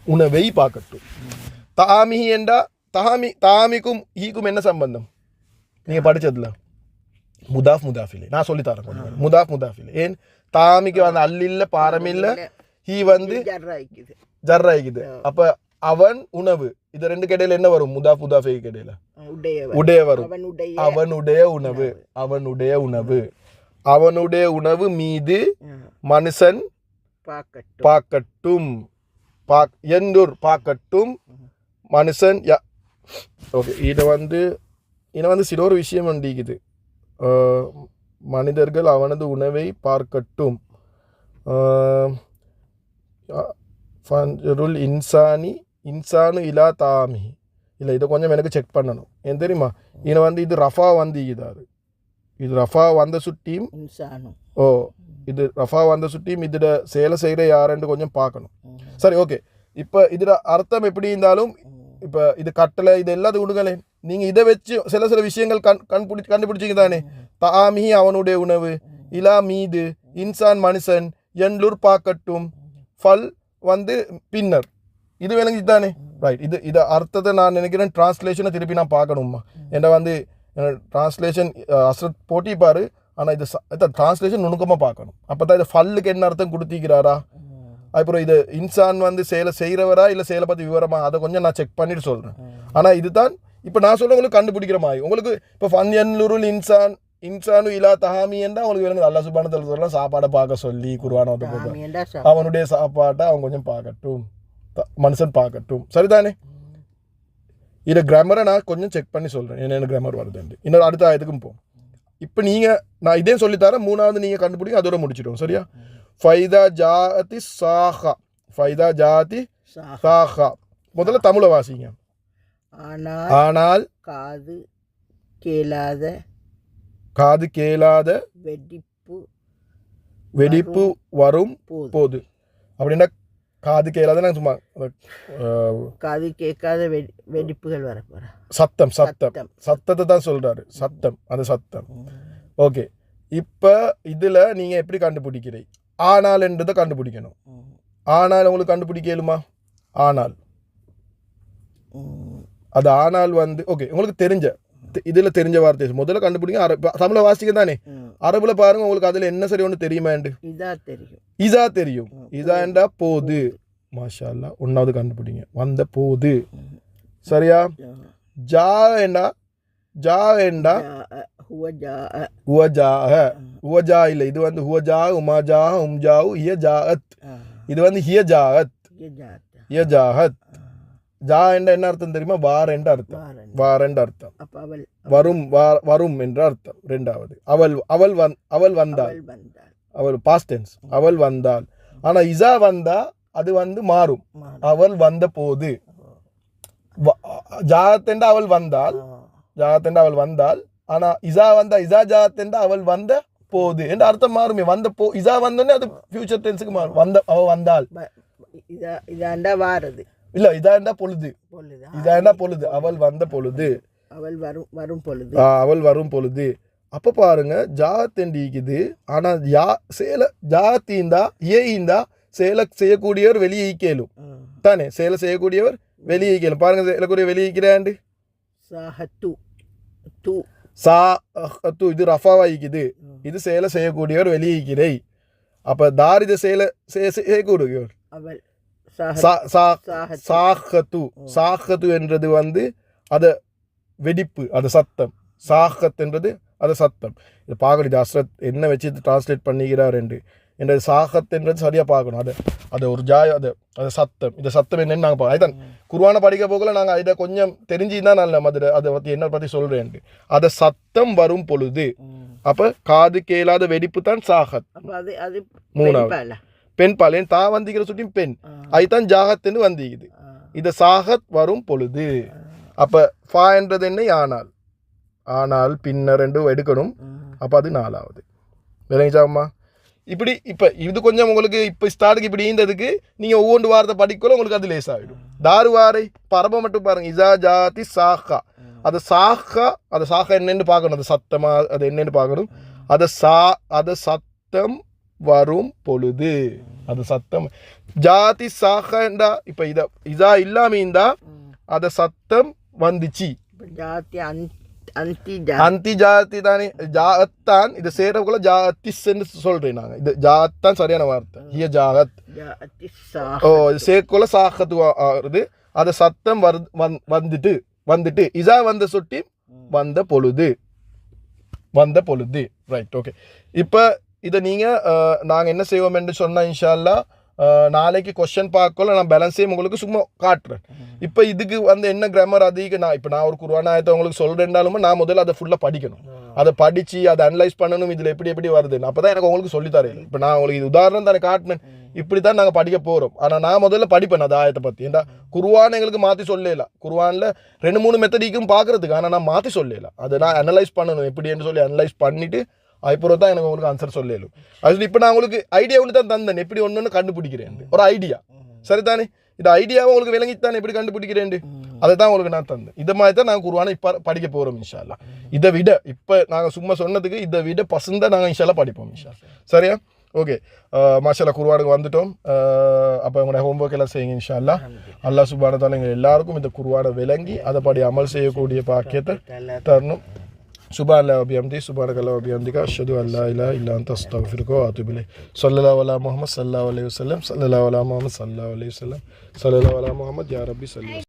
[SPEAKER 1] உணவை பார்க்கட்டும். தாமிஹி என்றா தாமிக்கும் ஈக்கும் என்ன சம்பந்தம்? நீங்க படிச்சதுல முதாஃப் முதாஃபிலே. நான் சொல்லித்தரேன் கொஞ்சம். முதாஃப் முதாஃபிலே. ஏன் தாமிக்கு வந்து அல்லில்ல பாரமில்ல, ஹீ வந்து ஜர்ராய்க்குது. அப்ப அவன் உணவு. இது ரெண்டு கடையில என்ன வரும்? முதாஃப் முதாஃபி கடையில உடைய வரும். அவனுடைய உணவு. அவனுடைய உணவு. அவனுடைய உணவு மீது மனுஷன் பார்க்கட்டும். எந்தூர் பார்க்கட்டும் மனுஷன். ஓகே, இதை வந்து சில ஒரு விஷயம் வண்டிக்குது. மனிதர்கள் அவனது உணவை பார்க்கட்டும். இன்சானு இலா தாமி. இல்லை, இதை கொஞ்சம் எனக்கு செக் பண்ணணும். ஏன் தெரியுமா? இது ரஃபா வந்திக்குதாரு. இது ரஃபா வந்த சுட்டியும். இது ரஃபா வந்த சுட்டியும் இதோட சேலை செய்கிற யாருன்னு கொஞ்சம் பார்க்கணும். சரி, ஓகே. இப்போ இதோட அர்த்தம் எப்படி இருந்தாலும், இப்போ இது கட்டளை, இது எல்லாத்தையும் விடுங்களே. நீங்கள் இதை வச்சு சில விஷயங்கள் கண்டுபிடிச்சிங்க தானே. தாமிஹி அவனுடைய உணவு, இலா மீது, இன்சான் மனுஷன், என்லுர் பார்க்கட்டும், ஃபல் வந்து பின்னர். இது விளங்கி தானே? ரைட். இது அர்த்தத்தை நான் நினைக்கிறேன் டிரான்ஸ்லேஷனை திருப்பி நான் பார்க்கணும்மா. என்ன வந்து டிரான்ஸ்லேஷன் அஸ்ரத் போட்டிப்பாரு. ஆனால் இது டிரான்ஸ்லேஷன் நுணுக்கமாக பார்க்கணும். அப்போ தான் இது ஃபல்லுக்கு என்ன அர்த்தம் கொடுத்திக்கிறாரா, அப்புறம் இது இன்சான் வந்து சேலை செய்கிறவரா இல்லை சேலை பற்றி விவரமா, அதை கொஞ்சம் நான் செக் பண்ணிட்டு சொல்கிறேன். ஆனால் இதுதான் இப்போ நான் சொல்ல உங்களுக்கு கண்டுபிடிக்கிற மாதிரி. உங்களுக்கு இப்போ ஃபன் என்லுருல் இன்சானு இலா தஹாமி என்றா உங்களுக்கு வேணுங்க. அல்லாஹ் சுப்ஹானஹு வ தஆலா சாப்பாடை பார்க்க சொல்லி குர்ஆன் ஓத போது அவனுடைய சாப்பாட்டை அவன் கொஞ்சம் பார்க்கட்டும். மனுஷன் பார்க்கட்டும். சரிதானே? இதை கிராமரை நான் கொஞ்சம் செக் பண்ணி சொல்கிறேன், என்னென்ன கிராமர் வருதுன்னு. இன்னொரு அடுத்த ஆயத்துக்கும் போகும். இப்போ நீங்கள் நான் இதே சொல்லித்தரேன், மூணாவது நீங்கள் கண்டுபிடிங்க, அதோட முடிச்சிடுவோம். சரியா? ஃபைதா ஜாதி சாஹா, ஃபைதா ஜாதி சாஹா. முதல்ல தமிழை வாசிங்க. ஆனால்
[SPEAKER 2] காது
[SPEAKER 1] கேளாத வெடிப்பு வரும் போது. அப்படின்னா காது கேளாத சும்மா
[SPEAKER 2] காது கேட்காத வெடிப்புகள் வர
[SPEAKER 1] சத்தத்தை தான் சொல்றாரு. சத்தம், அது சத்தம். ஓகே, இப்போ இதில் நீங்கள் எப்படி கண்டுபிடிக்கிறீங்க? ஆனால் என்றதை கண்டுபிடிக்கணும். ஆனால் உங்களுக்கு கண்டுபிடிக்க இயலுமா? ஆனால் அது ஆனால் வந்து ஓகே, உங்களுக்கு தெரிஞ்ச இதில் தெரிஞ்ச வார்த்தை முதல்ல கண்டுபிடிங்க. தமிழை வாசிக்க தானே, அரபுல பாருங்க, உங்களுக்கு அதில் என்ன சரி ஒன்று தெரியுமாண்டு? இதா தெரியும். இதாண்டா போது. மாஷா அல்லா, ஒன்றாவது கண்டுபிடிங்க, வந்த போது. சரியா? ஜா ஹுவஜா இல்லை, இது வந்து ஹுவஜா உமாஜா உம்ஜாவு ஹியஜாஅத். இது வந்து ஹியஜாஅத். ஜா என்ற என்ன அர்த்தம் தெரியுமா? வார் என்ற அர்த்தம். வரும் என்ற அர்த்தம். ரெண்டாவது அவள் வந்தாள். அவள் பாஸ்ட் டென்ஸ், அவள் வந்தாள். ஆனா இசா வந்தா அது வந்து மாறும். அவள் வந்த போது. ஜாத்தெண்ட அவள் வந்தாள். ஆனா இசா வந்தா இசா ஜாத்தெண்ட அவள் வந்த போது என்ற அர்த்தம் மாறுமே. வந்த இசா வந்தோடனே அது ஃபியூச்சர் டென்ஸுக்கு மாறும். அவள் வந்தாள். இல்ல, இதாண்டா பொழுது. அவள் வந்த பொழுது, அவள் வரும் பொழுது. அப்ப பாருங்க, ஜாத்தெண்டிக்குது. ஆனா ஜாத்தீந்தா ஏந்தா சேலை செய்யக்கூடியவர் வெளியே ஈக்கலும் தானே. சேலை செய்யக்கூடியவர் வெளியே ஈக்கலும். பாருங்க, சேலக்கூடிய வெளியே ஈக்கிறாண்டு இது ரஃபாவா ஈக்குது. இது சேலை செய்யக்கூடியவர் வெளியே ஈக்கிறே. அப்ப தாரித சேலை செய்யக்கூடியவர் சாஹத்து என்றது வந்து அது வெடிப்பு, அது சத்தம். சாஹத் என்றது அது சத்தம். இது பார்க்கணும், அஸ்ரத் என்ன வச்சு டிரான்ஸ்லேட் பண்ணிக்கிறார் என்றது சாஹத் என்றது சரியாக பார்க்கணும். அது ஒரு ஜாய், அது சத்தம். இந்த சத்தம் என்னன்னு நாங்கள் பார்க்கணும். அதுதான் குர்ஆனை படிக்க போகல நாங்கள் இதை கொஞ்சம் தெரிஞ்சுதான் நல்ல அதை பற்றி என்ன பற்றி சொல்கிறேன். அதை சத்தம் வரும் பொழுது. அப்போ காது கேளாத வெடிப்பு தான் சாஹத். மூணாவது பெண் பால். ஏன் தான் வந்திக்கிற சுட்டியும் பெண், அதுதான் ஜாகத்துன்னு வந்திக்குது. இது சாகத் வரும் பொழுது. அப்போ ஃபா என்றது என்ன? ஆனால் பின்னர் ரெண்டு எடுக்கணும். அப்போ அது நாலாவது. விளங்கிச்சாமா? இப்படி இப்போ இது கொஞ்சம் உங்களுக்கு இப்போ ஸ்டார்ட்டுக்கு இப்படி இருந்ததுக்கு நீங்கள் ஒவ்வொன்று வாரத்தை படிக்கல உங்களுக்கு அது லேஸ் ஆகிடும். தாரு வாரை பரப மட்டும் பாருங்க. இசா ஜாதி சாஹா. அது சாஹா என்னன்னு பார்க்கணும். அது சத்தமா அது என்னன்னு பார்க்கணும். அது சத்தம் வரும் பொழுது. அது சத்தம். ஜாதி சாஹண்டா இப்ப இதா இல்லாம இருந்தா அத சத்தம் வந்துச்சு. அந்தி ஜாதி தானே. ஜாத்தான் இது சேரக்குள்ள ஜாத்திஸ்ன்னு சொல்றேன் நாங்க. இது ஜாத்தான் சரியான வார்த்தை. ஹிய ஜாகத். ஓ, இது சேர்க்குள்ள சாகத்து வருது. அத சத்தம் வந்துட்டு இதா வந்த சொட்டி வந்த பொழுது. Right, okay. இப்போ இதை நீங்கள் நாங்கள் என்ன செய்வோம் என்று சொன்னால், இன்ஷா அல்லாஹ் நாளைக்கு கொஸ்டின் பார்க்கல நான் பேலன்ஸையும் உங்களுக்கு சும்மா காட்டுறேன். இப்போ இதுக்கு வந்து என்ன கிராமர் அதிக நான் ஒரு குர்ஆன் ஆயத்தை உங்களுக்கு சொல்கிறேன்னாலுமே நான் முதல்ல அதை ஃபுல்லாக படிக்கணும். அதை படித்து அதை அனலைஸ் பண்ணணும். இதில் எப்படி வருதுன்னு அப்போ தான் எனக்கு உங்களுக்கு சொல்லித்தரேன். இப்போ நான் உங்களுக்கு இது உதாரணம் தானே காட்டினேன். இப்படி தான் நாங்கள் படிக்க போகிறோம். ஆனால் நான் முதல்ல படிப்பேன் அந்த ஆயத்தை பற்றி. ஏன்டா குர்ஆன் எங்களுக்கு மாற்றி சொல்லலாம். குர்ஆனில் 2-3 மெத்தடிக்கும் பார்க்குறதுக்கு. ஆனால் நான் மாற்றி சொல்லலாம். அதை நான் அனலைஸ் பண்ணணும். எப்படின்னு சொல்லி அனலைஸ் பண்ணிவிட்டு அதுக்கப்புறம் தான் எனக்கு உங்களுக்கு ஆன்சர் சொல்லலும். அது இப்போ நான் உங்களுக்கு ஐடியா ஒன்று தான் தந்தேன். எப்படி ஒன்று கண்டுபிடிக்கிறேன் ஒரு ஐடியா. சரிதானே? இந்த ஐடியாவை உங்களுக்கு விளங்கித்தான் எப்படி கண்டுபிடிக்கிறேன் அதை தான் உங்களுக்கு நான் தந்தேன். இதை மாதிரி தான் நாங்கள் குர்ஆனை இப்போ படிக்க போகிறோம் இன்ஷா அல்லாஹ். இதை விட இப்போ நாங்கள் சும்மா சொன்னதுக்கு இதை விட பசந்தாக நாங்கள் இன்ஷா அல்லாஹ் படிப்போம் இன்ஷா. சரியா? ஓகே, மாஷா அல்லாஹ் குர்ஆனுக்கு வந்துட்டோம். அப்போ உங்களோட ஹோம்ஒர்க் எல்லாம் செய்யுங்க இன்ஷா அல்லாஹ். அல்லாஹ் சுப்ஹானஹு வ தஆலா எங்கள் எல்லாருக்கும் இந்த குர்ஆனை விளங்கி அதைப்படி அமல் செய்யக்கூடிய பாக்கியத்தை தரணும். சுப்ஹானல்லாஹி வ பிஹம்திஹி சுப்ஹானக்கல்லாஹி வ பிஹம்திக அஷ்ஹது அன் லா இலாஹா இல்லா அன்த அஸ்தக்ஃபிருக வ அத்தூபு இலைக். ஸல்லல்லாஹு அலா முஹம்மத் ஸல்லல்லாஹு அலைஹி வஸல்லம். ஸல்லல்லாஹு அலா முஹம்மத் ஸல்லல்லாஹு அலைஹி வஸல்லம். ஸல்லல்லாஹு அலா முஹம்மத் யா ரப்பி ஸல்லி